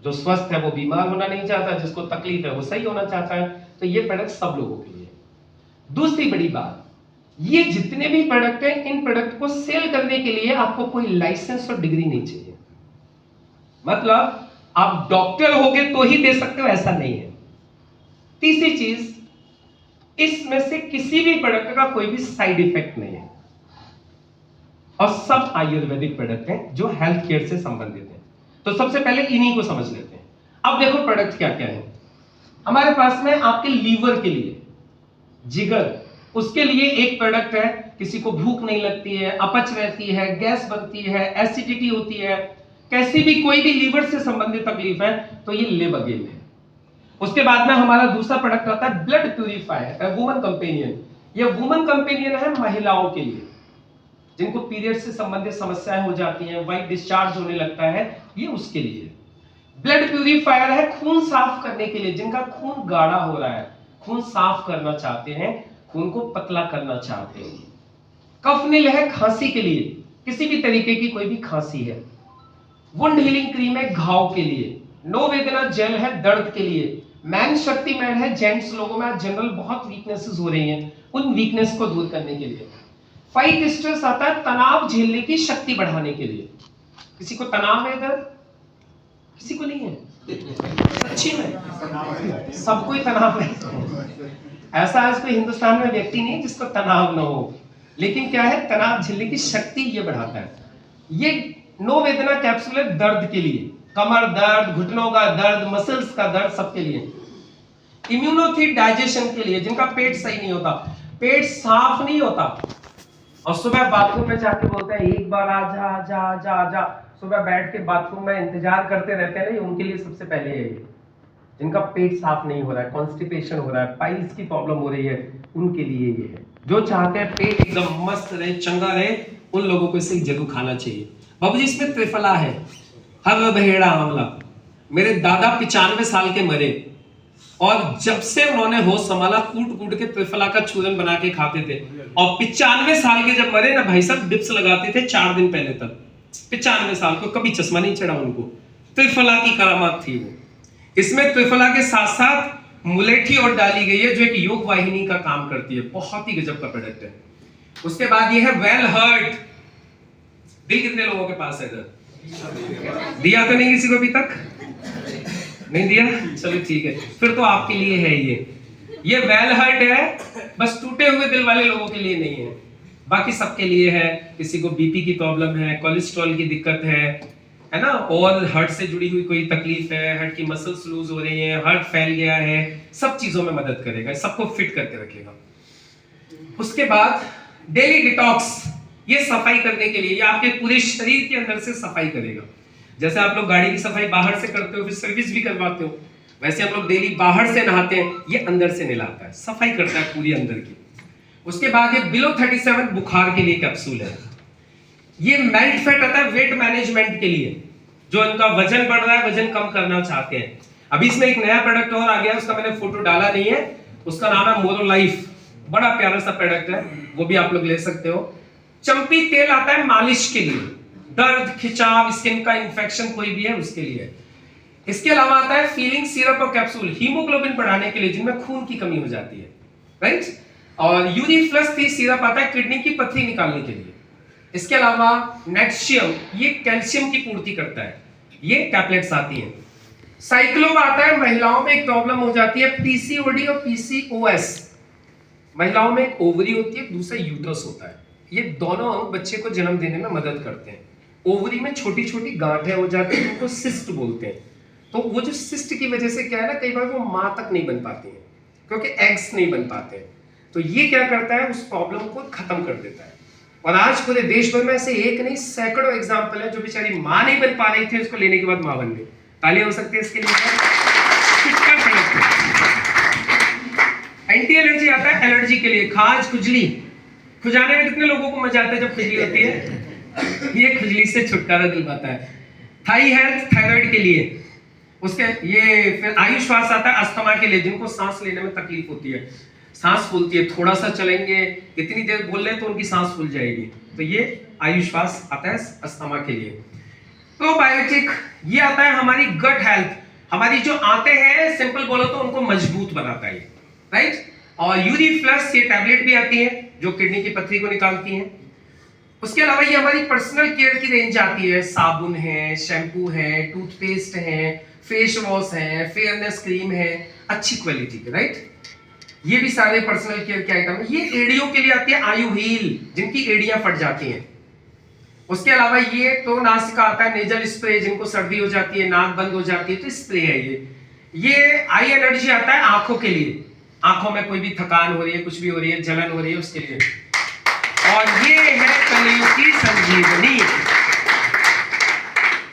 जो स्वस्थ है वो बीमार होना नहीं चाहता, जिसको तकलीफ है वो सही होना चाहता है। तो ये प्रोडक्ट सब लोगों के लिए। दूसरी बड़ी बात, ये जितने भी प्रोडक्ट हैं इन प्रोडक्ट को सेल करने के लिए आपको कोई लाइसेंस और डिग्री नहीं चाहिए। मतलब आप डॉक्टर होगे तो ही दे सकते हो ऐसा नहीं है। तीसरी चीज, इसमें से किसी भी प्रोडक्ट का कोई भी साइड इफेक्ट नहीं है, और सब आयुर्वेदिक प्रोडक्ट हैं जो हेल्थ केयर से संबंधित हैं। तो सबसे पहले इन्हीं को समझ लेते हैं। अब देखो प्रोडक्ट क्या क्या है हमारे पास में। आपके लीवर के लिए, जिगर, उसके लिए एक प्रोडक्ट है। किसी को भूख नहीं लगती है, अपच रहती है, गैस बनती है, एसिडिटी होती है, कैसी भी कोई भी लीवर से संबंधित तकलीफ है, तो ये लेबगेन है। उसके बाद में हमारा दूसरा प्रोडक्ट आता है ब्लड प्यूरिफायर, वुमन कंपेनियन। ये वुमन कंपेनियन है महिलाओं के लिए, जिनको पीरियड से संबंधित समस्याएं हो जाती हैं, वाइट डिस्चार्ज होने लगता है, ये उसके लिए। ब्लड प्यूरिफायर है खून साफ करने के लिए, जिनका खून गाढ़ा हो रहा है, खून साफ करना चाहते हैं, खून को पतला करना चाहते हैं। कफनिल है खांसी के लिए, किसी भी तरीके की कोई भी खांसी है। वुंड हीलिंग क्रीम है घाव के लिए। नो वेदना जेल है दर्द के लिए। मैन शक्ति मैन है जेंट्स लोगों में जनरल बहुत वीकनेसेस हो रही हैं, उन वीकनेस को दूर करने के लिए। फाइट स्ट्रेस आता है तनाव झेलने की शक्ति बढ़ाने के लिए। किसी को तनाव है इधर? किसी को नहीं है? सच्ची में सबको ही तनाव है। ऐसा आज कोई हिंदुस्तान में व्यक्ति नहीं जिसको तनाव ना हो, लेकिन क्या है, तनाव झेलने की शक्ति ये बढ़ाता है। ये नो वेदना कैप्सूल है दर्द के लिए, कमर दर्द, घुटनों का दर्द, मसल्स का दर्द, सबके लिए। इम्यूनोथिक डाइजेशन के लिए, जिनका पेट सही नहीं होता, पेट साफ नहीं होता और सुबह बाथरूम में जाके बोलते हैं एक बार आजा आजा आजा आजा, सुबह बैठ के बाथरूम में इंतजार करते रहते हैं ना, उनके लिए सबसे पहले है ये। जिनका पेट साफ नहीं हो रहा है, कॉन्स्टिपेशन हो रहा है, पाइल्स की प्रॉब्लम हो रही है, उनके लिए ये है। जो चाहते हैं पेट एकदम मस्त रहे, चंगा रहे, उन लोगों को इसे जरूर खाना चाहिए। बाबूजी इसमें त्रिफला है, हर बहेड़ा आंवला। मेरे दादा 95 साल के मरे और जब से उन्होंने होश संभाला कूट कूट के त्रिफला का चूरन बना के खाते थे। और 95 साल के जब मरे ना भाई साहब, डिप्स लगाते थे 4 दिन पहले तक। 95 साल को कभी चश्मा नहीं चढ़ा उनको, त्रिफला की करामात थी वो। इसमें त्रिफला के साथ साथ मुलेठी और डाली गई है जो एक योग वाहिनी का काम करती है, बहुत ही गजब का प्रोडक्ट है। उसके बाद ये है वेल हर्ट। दिल कितने लोगों के पास है इधर? दिया तो नहीं किसी को अभी तक? नहीं दिया? चलो ठीक है, फिर तो आपके लिए है ये वेल हर्ट है, बस टूटे हुए दिल वाले लोगों के लिए नहीं है, बाकी सबके लिए है। किसी को बीपी की प्रॉब्लम है, कोलेस्ट्रॉल की दिक्कत है ना, और हार्ट से जुड़ी हुई कोई तकलीफ है, हार्ट की मसल्स लूज हो रही हैं, हार्ट फैल गया है, सब चीजों में मदद करेगा, सबको फिट करके रखेगा। उसके बाद डेली डिटॉक्स, ये सफाई करने के लिए, ये आपके पूरे शरीर के अंदर से सफाई करेगा। जैसे आप लोग गाड़ी की सफाई बाहर से करते हो, फिर सर्विस भी करवाते हो, वैसे हम लोग डेली बाहर से नहाते हैं, ये अंदर से नहलाता है, सफाई करता है पूरी अंदर की। उसके बाद ये बिलो 37 बुखार के लिए कैप्सूल है। ये मेल्ट फैट आता है वेट मैनेजमेंट के लिए, जो इनका वजन बढ़ रहा है, वजन कम करना चाहते हैं। अभी इसमें एक नया प्रोडक्ट और आ गया, उसका मैंने फोटो डाला नहीं है, उसका नाम है मोरो लाइफ, बड़ा प्यारा सा प्रोडक्ट है, वो भी आप लोग ले सकते हो। चंपी तेल आता है मालिश के लिए, दर्द, खिंचाव, स्किन का इंफेक्शन कोई भी है उसके लिए। इसके अलावा आता है फीलिंग सिरप और कैप्सूल, हीमोग्लोबिन बढ़ाने के लिए, जिनमें खून की कमी हो जाती है, राइट। और यूरिफ्लक्स सिरप आता है किडनी की पथरी निकालने के लिए। इसके अलावा नेक्शियम, ये कैल्शियम की पूर्ति करता है, ये टैबलेट्स आती हैं। साइक्लोब आता है, महिलाओं में एक प्रॉब्लम हो जाती है पीसीओडी और पीसीओएस। महिलाओं में एक ओवरी होती है, दूसरा यूट्रस होता है, ये दोनों अंग बच्चे को जन्म देने में मदद करते हैं। ओवरी में छोटी छोटी गांठें हो जाती हैं, जिनको सिस्ट बोलते हैं। तो वो जो सिस्ट की वजह से क्या है ना, कई बार वो मां तक नहीं बन पाती हैं, क्योंकि एग्स नहीं बन पाते हैं। तो ये क्या करता है, उस प्रॉब्लम को खत्म कर देता है। और आज पूरे देश भर में ऐसे एक नहीं सैकड़ों एग्जाम्पल है, जो बेचारी मां नहीं बन पा रही थी, उसको लेने के बाद मां बन गई। तालियां हो सकती है इसके लिए। एंटी एलर्जी आता है एलर्जी के लिए, खाज, खुजली। खुजाने में कितने लोगों को मजा आता है जब खुजली होती है? ये खुजली से छुटकारा दिलवाता है। थाई हेल्थ, थायराइड के लिए। उसके ये फिर आयुष श्वास आता है अस्थमा के लिए, जिनको सांस लेने में तकलीफ होती है, सांस फूलती है, थोड़ा सा चलेंगे, इतनी देर बोल रहे तो उनकी सांस फूल जाएगी, तो ये आयुष श्वास आता है अस्थमा के लिए। प्रोबायोटिक, ये आता है हमारी गट हेल्थ, हमारी जो आंतें हैं सिंपल बोलो तो उनको मजबूत बनाता है, राइट। और यूरिफ्लक्स, ये टैबलेट भी आती है जो किडनी की पथरी को निकालती है। उसके अलावा ये हमारी पर्सनल केयर की रेंज आती है, साबुन है, शैम्पू है, टूथपेस्ट है, फेस वॉश है, फेयरनेस क्रीम है, अच्छी क्वालिटी के, राइट। ये भी सारे पर्सनल केयर के आइटम है। ये एड़ियों के लिए आती है आयु हील, जिनकी एड़ियां फट जाती हैं। उसके अलावा ये तो नासिक का आता है नेजल स्प्रे, जिनको सर्दी हो जाती है, नाक बंद हो जाती है, तो स्प्रे है ये आई एनर्जी आता है आंखों के लिए, आंखों में कोई भी थकान हो रही है, कुछ भी हो रही है, जलन हो रही है, उसके लिए। और ये है कलियुग की संजीवनी।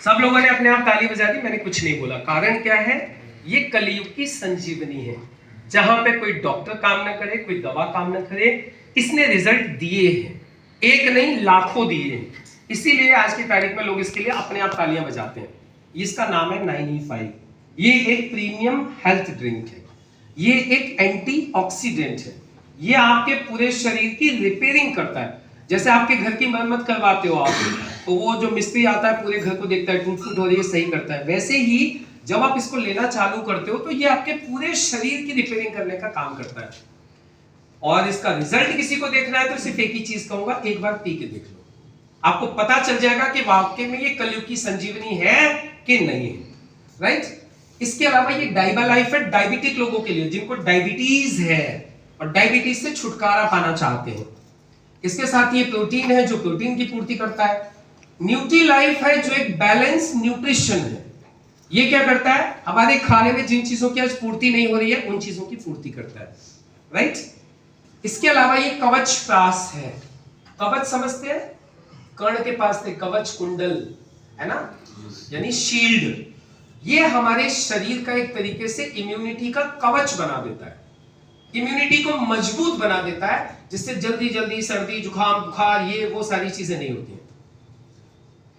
सब लोगों ने अपने आप ताली बजा दी, मैंने कुछ नहीं बोला। कारण क्या है? ये कलियुग की संजीवनी है, जहां पे कोई डॉक्टर काम ना करे, कोई दवा काम ना करे, इसने रिजल्ट दिए हैं, एक नहीं लाखों दिए हैं। इसीलिए आज की तारीख में लोग इसके लिए अपने आप तालियां बजाते हैं। इसका नाम है 9E5। ये एक प्रीमियम हेल्थ ड्रिंक है, ये एक एंटीऑक्सीडेंट है, ये आपके पूरे शरीर की रिपेयरिंग करता है। जैसे आपके घर की मरम्मत करवाते हो आप, तो वो जो मिस्त्री आता है पूरे घर को देखता है, टूट फूट हो रही है, सही करता है। वैसे ही जब आप इसको लेना चालू करते हो तो ये आपके पूरे शरीर की रिपेयरिंग करने का काम करता है। और इसका रिजल्ट किसी को देखना है तो सिर्फ एक ही चीज कहूंगा, एक बार पी के देख लो, आपको पता चल जाएगा कि वाकई में ये कलियुग की संजीवनी है कि नहीं है, राइट। इसके अलावा ये डाइबा लाइफ है डायबिटिक लोगों के लिए, जिनको डायबिटीज है और डायबिटीज से छुटकारा पाना चाहते हैं। इसके साथ ये प्रोटीन है जो प्रोटीन की पूर्ति करता है। न्यूट्री लाइफ है जो एक बैलेंस न्यूट्रिशन है, ये क्या करता है? हमारे खाने में जिन चीजों की आज पूर्ति नहीं हो रही है, उन चीजों की पूर्ति करता है, राइट। इसके अलावा ये कवच प्रास है। कवच समझते हैं? कर्ण के पास थे कवच कुंडल, है ना, यानी शील्ड। ये हमारे शरीर का एक तरीके से इम्यूनिटी का कवच बना देता है। इम्यूनिटी को मजबूत बना देता है, जिससे जल्दी जल्दी सर्दी जुकाम बुखार ये वो सारी चीजें नहीं होती हैं।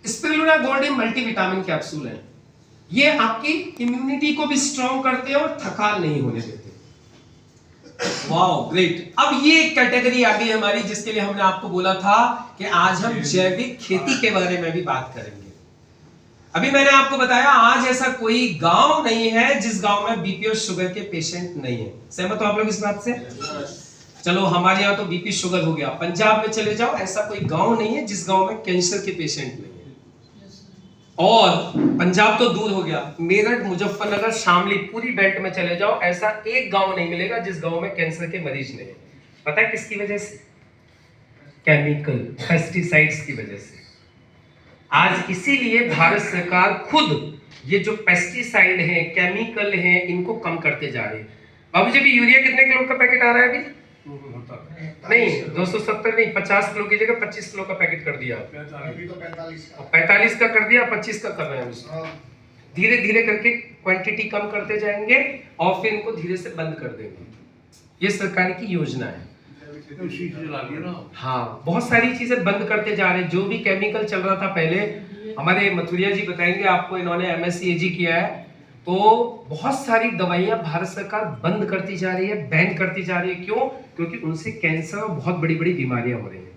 स्पिरुलिना गोल्डी मल्टीविटामिन कैप्सूल है, ये आपकी इम्यूनिटी को भी स्ट्रॉन्ग करते हैं और थकान नहीं होने देते। Wow great. अब ये कैटेगरी आ गई हमारी, जिसके लिए हमने आपको बोला था कि आज हम जैविक खेती के बारे में भी बात करेंगे। अभी मैंने आपको बताया आज ऐसा कोई गांव नहीं है जिस गांव में बीपी और शुगर के पेशेंट नहीं है। सहमत हो आप लोग इस बात से? चलो हमारे यहाँ तो बीपी शुगर हो गया, पंजाब में चले जाओ ऐसा कोई गांव नहीं है जिस गांव में कैंसर के पेशेंट नहीं है। और पंजाब तो दूर हो गया, मेरठ मुजफ्फरनगर शामली पूरी बेल्ट में चले जाओ ऐसा एक गांव नहीं मिलेगा जिस गांव में कैंसर के मरीज नहीं है। पता है किसकी वजह से? केमिकल पेस्टिसाइड्स की वजह से। आज इसीलिए भारत सरकार खुद ये जो पेस्टिसाइड है केमिकल है इनको कम करते जा रही है। बाबूजी अभी यूरिया कितने किलो का पैकेट आ रहा है अभी? नहीं 270 नहीं, 50 किलो की जगह 25 किलो का पैकेट कर दिया। 45 का कर दिया, 25 का कर रहे हैं। धीरे धीरे करके क्वांटिटी कम करते जाएंगे और फिर इनको धीरे से बंद कर देंगे। ये सरकार की योजना है। हाँ बहुत सारी चीजें बंद करते जा रहे हैं। जो भी केमिकल चल रहा था पहले, हमारे मथुरिया जी बताएंगे आपको, इन्होंने एमएससी एजी किया है, तो बहुत सारी दवाइयां भारत सरकार बंद करती जा रही है, बैन करती जा रही है। क्यों? क्योंकि उनसे कैंसर और बहुत बड़ी बड़ी बीमारियां हो रही हैं।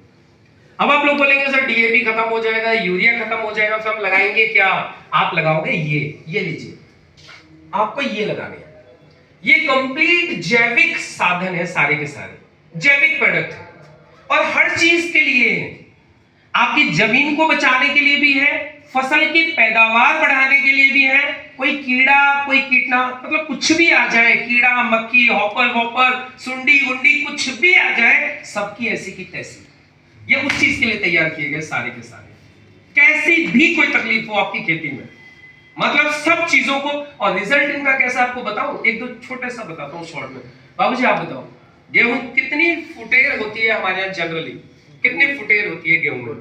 अब आप लोग बोलेंगे सर डीएपी खत्म हो जाएगा, यूरिया खत्म हो जाएगा, तो हम लगाएंगे क्या? आप लगाओगे ये लीजिए, आपको ये लगाने हैं। ये कंप्लीट जैविक साधन है, सारे के सारे जैविक प्रोडक्ट और हर चीज के लिए है। आपकी जमीन को बचाने के लिए भी है, फसल की पैदावार बढ़ाने के लिए भी है। कोई कीड़ा कोई कीटनाशक मतलब कुछ भी आ जाए, कीड़ा मक्खी हॉपर वॉपर सुंडी गुंडी कुछ भी आ जाए, सबकी ऐसी की तैसी ये उस चीज के लिए तैयार किए गए सारे के सारे। कैसी भी कोई तकलीफ हो आपकी खेती में, मतलब सब चीजों को। और रिजल्ट इनका कैसा आपको बताऊं, एक दो छोटे सा बताता हूं शॉर्ट में। बाबूजी आप बताओ गेहूं कितनी फुटेर होती है हमारे यहाँ जनरली? कितनी फुटेर होती है गेहूं में?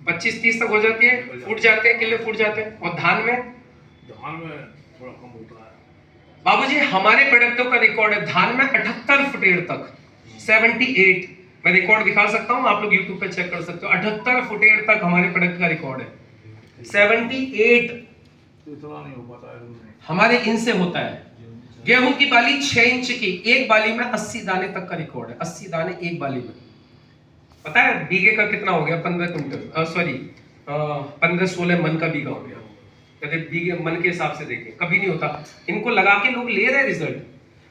25-30 तक हो जाती है, फूट जाते हैं, किले फूट जाते हैं। और धान में थोड़ा कम होता है। बाबूजी हमारे प्रोडक्टों का रिकॉर्ड है धान में 78 फुटेर तक, 78। मैं रिकॉर्ड दिखा सकता हूं, आप लोग YouTube पे चेक कर सकते हो। 78 फुटेर तक हमारे प्रोडक्ट का रिकॉर्ड है। 78 इतना नहीं हो पाता है हमारे इनसे होता है। गेहूं की बाली 6 इंच की, एक बाली में 80 दाने तक का रिकॉर्ड है। 80 दाने एक बाली में। पता है बीघे का कितना हो गया? 15 क्विंटल, सॉरी 15-16 मन का बीघा हो गया। कहते बीघे मन के हिसाब से देखें, कभी नहीं होता। इनको लगा के लोग ले रहे रिजल्ट।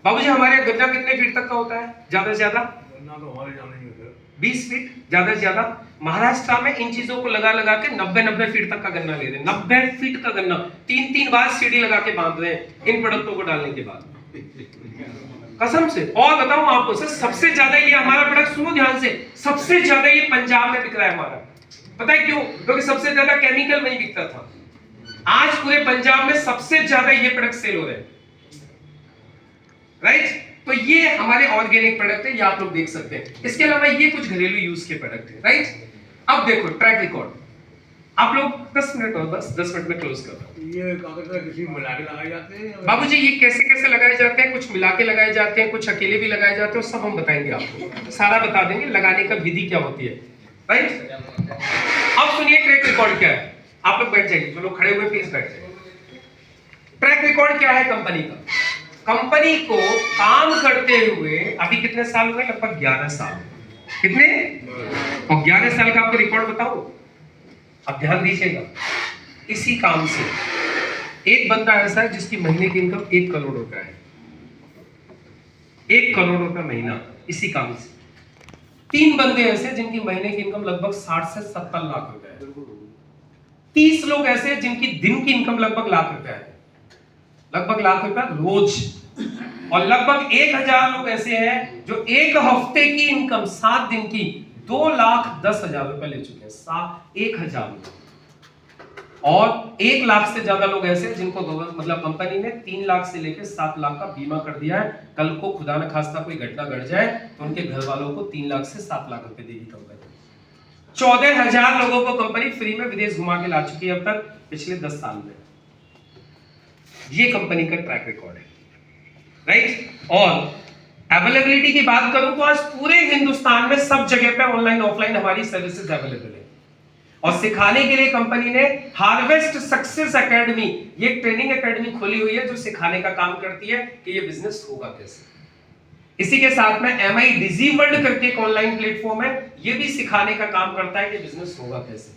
बाबूजी हमारे गन्ना कितने फीट तक का होता है ज्यादा से ज्यादा? गन्ना तो हमारे यहाँ नहीं है 20 फीट ज्यादा से ज्यादा। महाराष्ट्र में इन चीजों को लगा लगा के 90 फीट तक का गन्ना ले रहे हैं। 90 फीट का गन्ना 3 बार सीढ़ी लगा के बांध रहे हैं इन प्रोडक्टों को डालने के बाद, कसम से। और बताऊं आपको सर, सबसे ज्यादा ये हमारा प्रोडक्ट, सुनो ध्यान से, सबसे ज्यादा ये पंजाब में बिक रहा है हमारा। पता है क्यों? क्योंकि सबसे ज्यादा केमिकल वहीं बिकता था। आज पूरे पंजाब में सबसे ज्यादा ये प्रोडक्ट सेल हो रहे हैं, राइट? तो ये हमारे ऑर्गेनिक प्रोडक्ट है, ये आप लोग देख सकते हैं। इसके अलावा ये कुछ घरेलू यूज के प्रोडक्ट है, राइट? अब देखो ट्रैक रिकॉर्ड, आप लोग 10 मिनट और बस 10 मिनट में क्लोज कर दो। ये किसी मिला के लगाए जाते हैं बाबूजी ये कैसे कैसे लगाए जाते हैं? कुछ मिला के लगाए जाते हैं, कुछ अकेले भी लगाए जाते हैं, सब हम बताएंगे आपको, सारा बता देंगे लगाने का विधि क्या होती है, राइट? अब सुनिए ट्रैक रिकॉर्ड क्या है। आप लोग बैठ जाइए, जो लोग खड़े हुए प्लीज बैठ जाइए। ट्रैक रिकॉर्ड क्या है कंपनी का? कंपनी को काम करते हुए अभी कितने साल हुए? लगभग 11 साल। कितने? और 11 साल का आपको रिकॉर्ड बताओ, अब ध्यान दीजिएगा। इसी काम से एक बंदा ऐसा है जिसकी महीने की इनकम 1 करोड़ रुपया है। 1 करोड़ रुपया महीना इसी काम से। 3 बंदे ऐसे जिनकी महीने की इनकम लगभग 60 से 70 लाख रुपए है। 30 लोग ऐसे जिनकी दिन की इनकम लगभग लाख रुपया है, लगभग लाख रुपया रोज। और लगभग 1000 लोग ऐसे हैं जो एक हफ्ते की इनकम 7 दिन की 2,10,000 रुपए ले चुके हैं। 1000 लोग। और 1 लाख से ज्यादा लोग ऐसे जिनको मतलब कंपनी ने 3 लाख से लेकर 7 लाख का बीमा कर दिया है। कल को खुदा न खास्ता कोई घटना घट जाए तो उनके घर वालों को 3 लाख से 7 लाख रुपए देगी कंपनी। 14,000 लोगों को कंपनी फ्री में विदेश घुमा के ला चुकी है अब तक पिछले 10 साल में। ये कंपनी का ट्रैक रिकॉर्ड है, राइट? और अवेलेबिलिटी की बात करूं तो आज पूरे हिंदुस्तान में सब जगह पे ऑनलाइन ऑफलाइन हमारी सर्विसेज अवेलेबल है। और सिखाने के लिए कंपनी ने हार्वेस्ट सक्सेस एकेडमी, ये ट्रेनिंग एकेडमी खोली हुई है जो सिखाने का काम करती है कि ये बिजनेस होगा कैसे। इसी के साथ में MI डिजी वर्ल्ड करके एक ऑनलाइन प्लेटफॉर्म है, ये भी सिखाने का काम करता है कि बिजनेस होगा कैसे।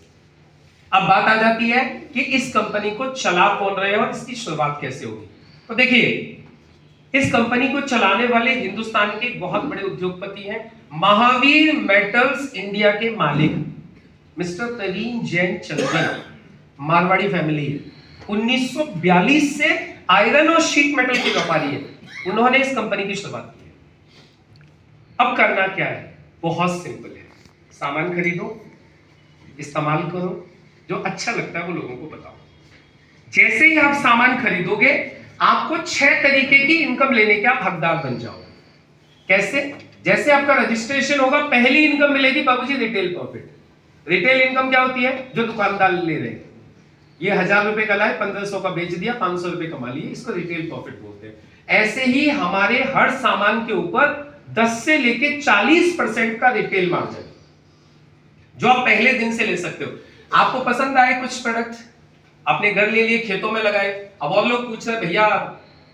अब बात आ जाती है कि इस कंपनी को चला कौन रहे और इसकी शुरुआत कैसे होगी। तो देखिए, इस कंपनी को चलाने वाले हिंदुस्तान के बहुत बड़े उद्योगपति हैं, महावीर मेटल्स इंडिया के मालिक मिस्टर प्रवीण जैन चंद्रन, मारवाड़ी फैमिली है। 1942 से आयरन और शीट मेटल के व्यापारी है, उन्होंने इस कंपनी की शुरुआत की है। अब करना क्या है, बहुत सिंपल है, सामान खरीदो, इस्तेमाल करो, जो अच्छा लगता है वो लोगों को बताओ। जैसे ही आप सामान खरीदोगे, आपको 6 तरीके की इनकम लेने के आप हकदार बन जाओगे। कैसे? जैसे आपका रजिस्ट्रेशन होगा, पहली इनकम मिलेगी बाबूजी रिटेल प्रॉफिट। रिटेल इनकम क्या होती है? जो दुकानदार ले रहे हैं, ये 1000 रुपए का लाए, 1500 का बेच दिया, 500 रुपए कमा लिए, इसको रिटेल प्रॉफिट बोलते हैं। ऐसे ही हमारे हर सामान के ऊपर 10 से लेके 40% का रिटेल मार्जिन, जो आप पहले दिन से ले सकते हो। आपको पसंद आए कुछ प्रोडक्ट, अपने घर ले लिए, खेतों में लगाए, अब और लोग पूछ रहे हैं भैया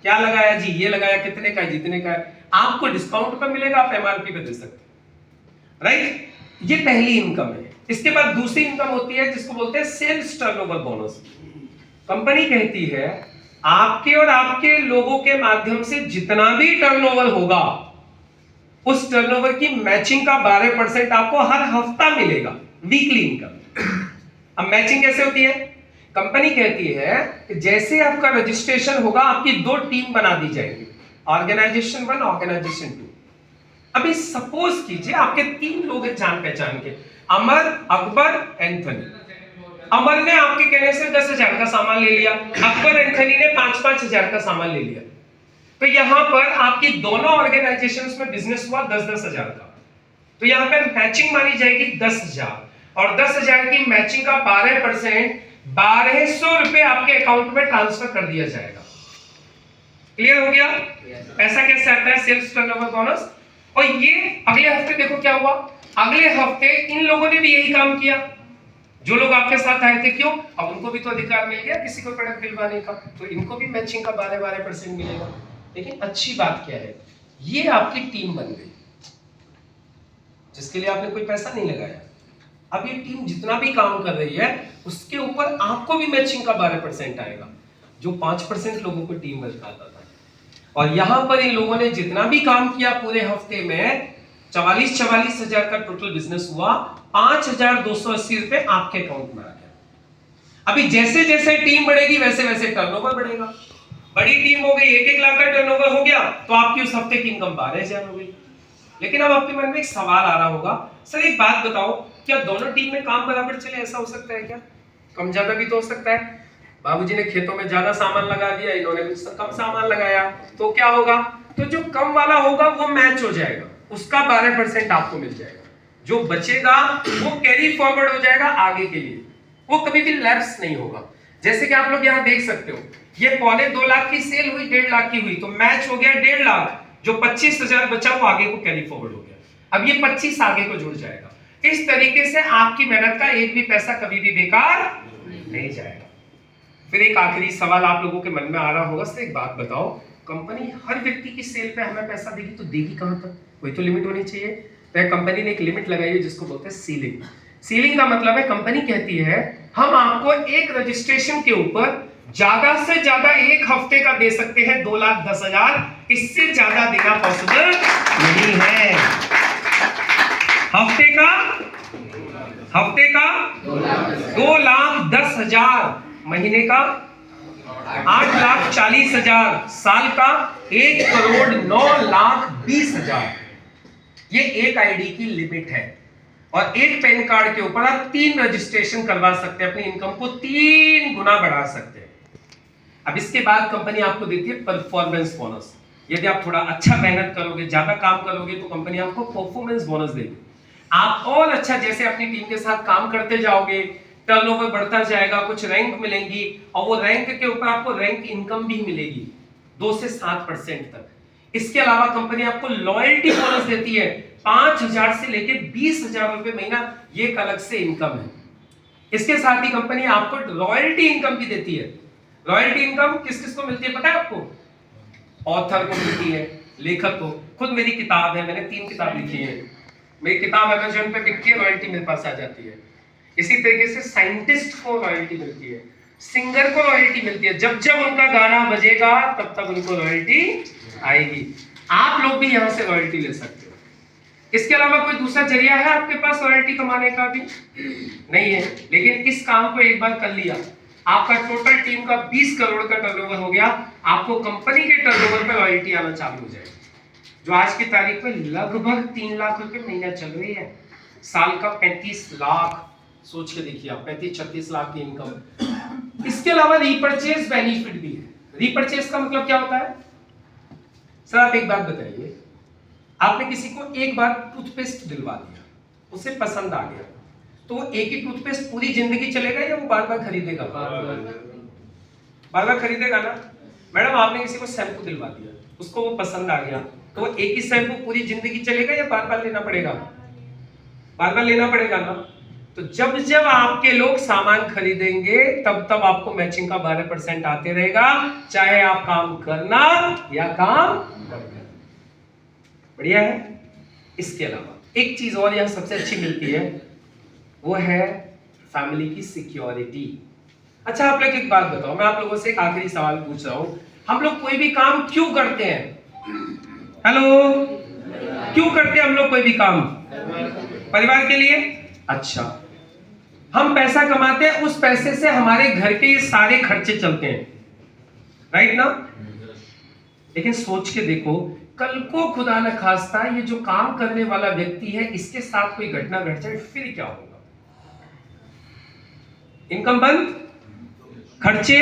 क्या लगाया जी, ये लगाया, कितने का है, जितने का है, आपको डिस्काउंट पर मिलेगा, आप MRP पे दे सकते हैं, राइट। ये पहली इनकम है। इसके बाद दूसरी इनकम होती है जिसको बोलते हैं सेल्स टर्नओवर बोनस। कंपनी कहती है आपके और आपके लोगों के माध्यम से जितना भी टर्नओवर होगा, उस टर्नओवर की मैचिंग का 12% आपको हर हफ्ता मिलेगा, वीकली इनकम। अब मैचिंग कैसे होती है? कंपनी कहती है कि जैसे आपका रजिस्ट्रेशन होगा, आपकी 2 टीम बना दी जाएगी, ऑर्गेनाइजेशन 1, ऑर्गेनाइजेशन 2। अभी सपोज कीजिए आपके 3 लोग हैं जान पहचान के, अमर, अकबर, एंथनी। अमर ने आपके कहने से 10,000 का सामान ले लिया, अकबर एंथनी ने 5-5 हजार का सामान ले लिया। तो यहां पर आपकी दोनों ऑर्गेनाइजेशंस में बिजनेस हुआ 10-10 हजार का। तो यहां पर मैचिंग मानी जाएगी 10,000, और 10,000 की मैचिंग का 12% 1200 रुपए आपके अकाउंट में ट्रांसफर कर दिया जाएगा। क्लियर हो गया? पैसा कैसे आता है? Sales turnover bonus. और ये अगले हफ्ते देखो क्या हुआ, अगले हफ्ते इन लोगों ने भी यही काम किया, जो लोग आपके साथ आए थे। क्यों? अब उनको भी तो अधिकार मिल गया किसी को प्रोडक्ट दिलवाने का, तो इनको भी मैचिंग का 12% मिलेगा। लेकिन अच्छी बात क्या है, ये आपकी टीम बन गई जिसके लिए आपने कोई पैसा नहीं लगाया। अब ये टीम जितना भी काम कर रही है, उसके ऊपर आपको भी मैचिंग का 12% आएगा, जो 5% लोगों को टीम बताता था। और यहां पर इन लोगों ने जितना भी काम किया पूरे हफ्ते में, 44 हजार का टोटल बिजनेस हुआ, 5,280 रुपए आपके अकाउंट में आ गया। अभी जैसे जैसे टीम बढ़ेगी वैसे वैसे टर्नओवर बढ़ेगा। बड़ी टीम हो गई, 1-1 लाख का टर्नओवर हो गया, तो आपकी उस हफ्ते की इनकम 12,000 हो गई। लेकिन अब आपके मन में एक सवाल आ रहा होगा, सर एक बात बताओ, क्या दोनों टीम में काम बराबर चले? ऐसा हो सकता है क्या? कम ज्यादा भी तो हो सकता है। बाबूजी ने खेतों में ज्यादा सामान लगा दिया, इन्होंने भी कम सामान लगाया, तो क्या होगा? तो जो कम वाला होगा वो मैच हो जाएगा, उसका 12% आपको मिल जाएगा। जो बचेगा वो कैरी फॉरवर्ड हो जाएगा आगे के लिए, वो कभी भी लैप्स नहीं होगा। जैसे कि आप लोग यहाँ देख सकते हो, ये 2.25 लाख की सेल हुई, 1.5 लाख की हुई, तो मैच हो गया 1.5 लाख, जो 25,000 बचा वो आगे को कैरी फॉरवर्ड हो गया। अब ये 25 आगे को जुड़ जाएगा। इस तरीके से आपकी मेहनत का एक भी पैसा कभी भी बेकार नहीं जाएगा। फिर एक आखिरी सवाल आप लोगों के मन में आ रहा होगा, सर एक बात बताओ, कंपनी हर व्यक्ति की सेल पे हमें पैसा देगी, तो देगी कहां तक? कोई तो लिमिट होनी चाहिए। तो कंपनी ने एक लिमिट लगाई है जिसको बोलते हैं सीलिंग। सीलिंग का मतलब है, कंपनी कहती है हम आपको एक रजिस्ट्रेशन के ऊपर ज्यादा से ज्यादा 1 हफ्ते का दे सकते हैं 2,10,000, इससे ज्यादा देना पॉसिबल नहीं है। हफ्ते का 2,10,000, महीने का 8,40,000, साल का 1,09,20,000। ये एक आईडी की लिमिट है, और एक पैन कार्ड के ऊपर आप 3 रजिस्ट्रेशन करवा सकते हैं, अपनी इनकम को 3 गुना बढ़ा सकते हैं। अब इसके बाद कंपनी आपको देती है परफॉर्मेंस बोनस। यदि आप थोड़ा अच्छा मेहनत करोगे, ज्यादा काम करोगे, तो कंपनी आपको परफॉर्मेंस बोनस देगी। आप और अच्छा जैसे अपनी टीम के साथ काम करते जाओगे, टर्नओवर बढ़ता जाएगा, कुछ रैंक मिलेंगी, और वो रैंक के ऊपर आपको रैंक इनकम भी मिलेगी 2 से 7% तक। इसके अलावा कंपनी आपको लॉयल्टी बोनस देती है 5,000 से लेके 20,000 रुपए महीना, ये एक अलग से इनकम है। इसके साथ ही कंपनी आपको रॉयल्टी इनकम भी देती है। रॉयल्टी इनकम किस किस को मिलती है पता है आपको? ऑथर को मिलती है, लेखक को। खुद मेरी किताब है, मैंने 3 किताब लिखी है, मेरी किताब अमेज़न पे बिक के रॉयल्टी मेरे पास आ जाती है। इसी तरीके से साइंटिस्ट को रॉयल्टी मिलती है, सिंगर को रॉयल्टी मिलती है। जब जब उनका गाना बजेगा तब तक उनको रॉयल्टी आएगी। आप लोग भी यहाँ से रॉयल्टी ले सकते हो। इसके अलावा कोई दूसरा जरिया है आपके पास रॉयल्टी कमाने का भी नहीं है। लेकिन इस काम को एक बार कर लिया, आपका टोटल टीम का 20 करोड़ का टर्नओवर हो गया, आपको कंपनी के टर्नओवर पे रॉयल्टी आना चालू हो जाएगी, जो आज की तारीख में लगभग 3 लाख रुपए महीना चल रही है। साल का 35 लाख, सोच के देखिए आप, 35-36 लाख की इनकम। इसके अलावा रीपर्चेज बेनिफिट भी है। रीपर्चेज का मतलब क्या होता है? सर आप एक बात बताइए, आपने किसी को एक बार टूथपेस्ट दिलवा दिया, उसे पसंद आ गया, तो वो एक ही टूथपेस्ट पूरी जिंदगी चलेगा या वो बार बार खरीदेगा? बार बार खरीदेगा ना। मैडम आपने किसी को शैम्पू दिलवा दिया, उसको वो पसंद आ गया, तो वो एक ही शैम्पू पूरी जिंदगी चलेगा या बार बार लेना पड़ेगा? बार बार लेना पड़ेगा ना। तो जब जब आपके लोग सामान खरीदेंगे तब तब आपको मैचिंग का 12% आते रहेगा, चाहे आप काम करना या काम करना। बढ़िया है। इसके अलावा एक चीज और यहाँ सबसे अच्छी मिलती है, वो है फैमिली की सिक्योरिटी। अच्छा आप लोग एक बात बताओ, मैं आप लोगों से एक आखिरी सवाल पूछ रहा हूं, हम लोग कोई भी काम क्यों करते हैं? हेलो, क्यों करते हैं हम लोग कोई भी काम? परिवार के लिए। अच्छा, हम पैसा कमाते हैं, उस पैसे से हमारे घर के ये सारे खर्चे चलते हैं, राइट ना? लेकिन सोच के देखो, कल को खुदा न खास्ता ये जो काम करने वाला व्यक्ति है, इसके साथ कोई घटना घट जाए, फिर क्या होगा? इनकम बंद, खर्चे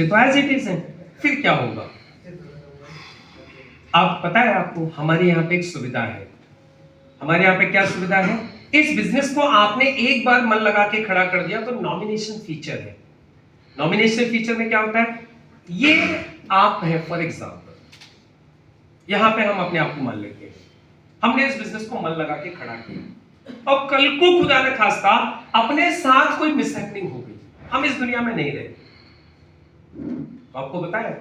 तो एज इट इज हैं, फिर क्या होगा? आप पता है आपको, हमारे यहाँ पे एक सुविधा है। हमारे यहाँ पे क्या सुविधा है? इस बिजनेस को आपने एक बार मन लगा के खड़ा कर दिया तो नॉमिनेशन फीचर है। नॉमिनेशन फीचर में क्या होता है? ये आप है फॉर एग्जांपल, यहां पे हम अपने आप को मान लेते हैं, हमने इस बिजनेस को मन लगा के खड़ा किया और कल को खुदा न खास्ता अपने साथ कोई मिसहैपनिंग हो गई, हम इस दुनिया में नहीं रहे, तो आपको बताया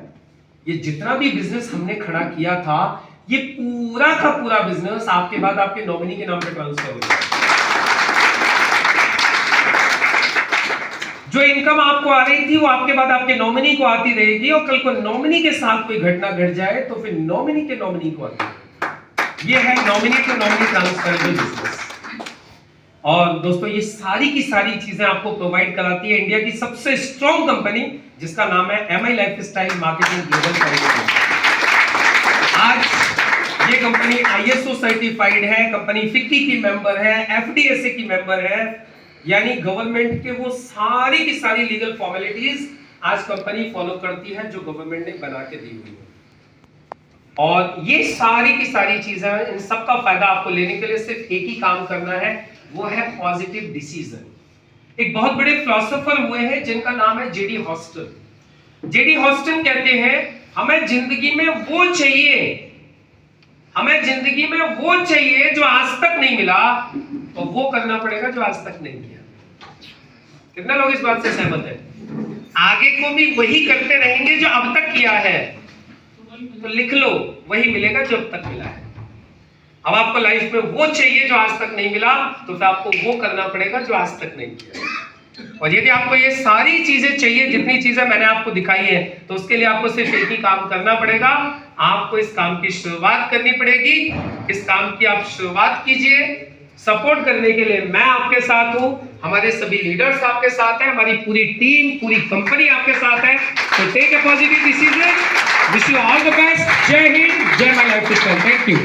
ये जितना भी बिजनेस हमने खड़ा किया था, ये पूरा का पूरा बिजनेस आपके बाद आपके नॉमिनी के नाम पे ट्रांसफर हो गया। जो इनकम आपको आ रही थी वो आपके बाद आपके नॉमिनी को आती रहेगी, और कल को नॉमिनी के साथ कोई घटना घट जाए तो फिर नॉमिनी के नॉमिनी को आती रहेगी। ये है nominee to nominee transferable business. और दोस्तों ये सारी की सारी चीजें आपको प्रोवाइड कराती है इंडिया की सबसे स्ट्रॉन्ग कंपनी, जिसका नाम है MI lifestyle marketing global private. आज ये कंपनी आईएसओ सर्टिफाइड है, कंपनी फिक्की की मेंबर है, एफडीएसए की मेंबर है, यानी गवर्नमेंट के वो सारी की सारी लीगल फॉर्मेलिटीज आज कंपनी फॉलो करती है जो गवर्नमेंट ने बना के दी हुई है। और ये सारी की सारी चीजें, इन सब का फायदा आपको लेने के लिए सिर्फ एक ही काम करना है, वो है पॉजिटिव डिसीजन। एक बहुत बड़े फिलोसोफर हुए हैं जिनका नाम है जेडी हॉस्टन। जेडी हॉस्टन कहते हैं, हमें जिंदगी में वो चाहिए, हमें जिंदगी में वो चाहिए जो आज तक नहीं मिला, तो वो करना पड़ेगा जो आज तक नहीं किया। कितने लोग इस बात से सहमत हैं? आगे को भी वही करते रहेंगे जो अब तक किया है, तो लिख लो वही मिलेगा जो अब तक मिला है। अब आपको लाइफ में वो चाहिए जो आज तक नहीं मिला, तो फिर आपको वो करना पड़ेगा जो आज तक नहीं किया। और यदि आपको ये सारी चीजें चाहिए, जितनी चीजें मैंने आपको दिखाई है, तो उसके लिए आपको सिर्फ एक ही काम करना पड़ेगा, आपको इस काम की शुरुआत करनी पड़ेगी। इस काम की आप शुरुआत कीजिए। सपोर्ट करने के लिए मैं आपके साथ हूं, हमारे सभी लीडर्स आपके साथ हैं, हमारी पूरी टीम, पूरी कंपनी आपके साथ है। तो take a positive decision. Wish you all the best. जय हिंद, जय माय लाइफस्टाइल। Thank you.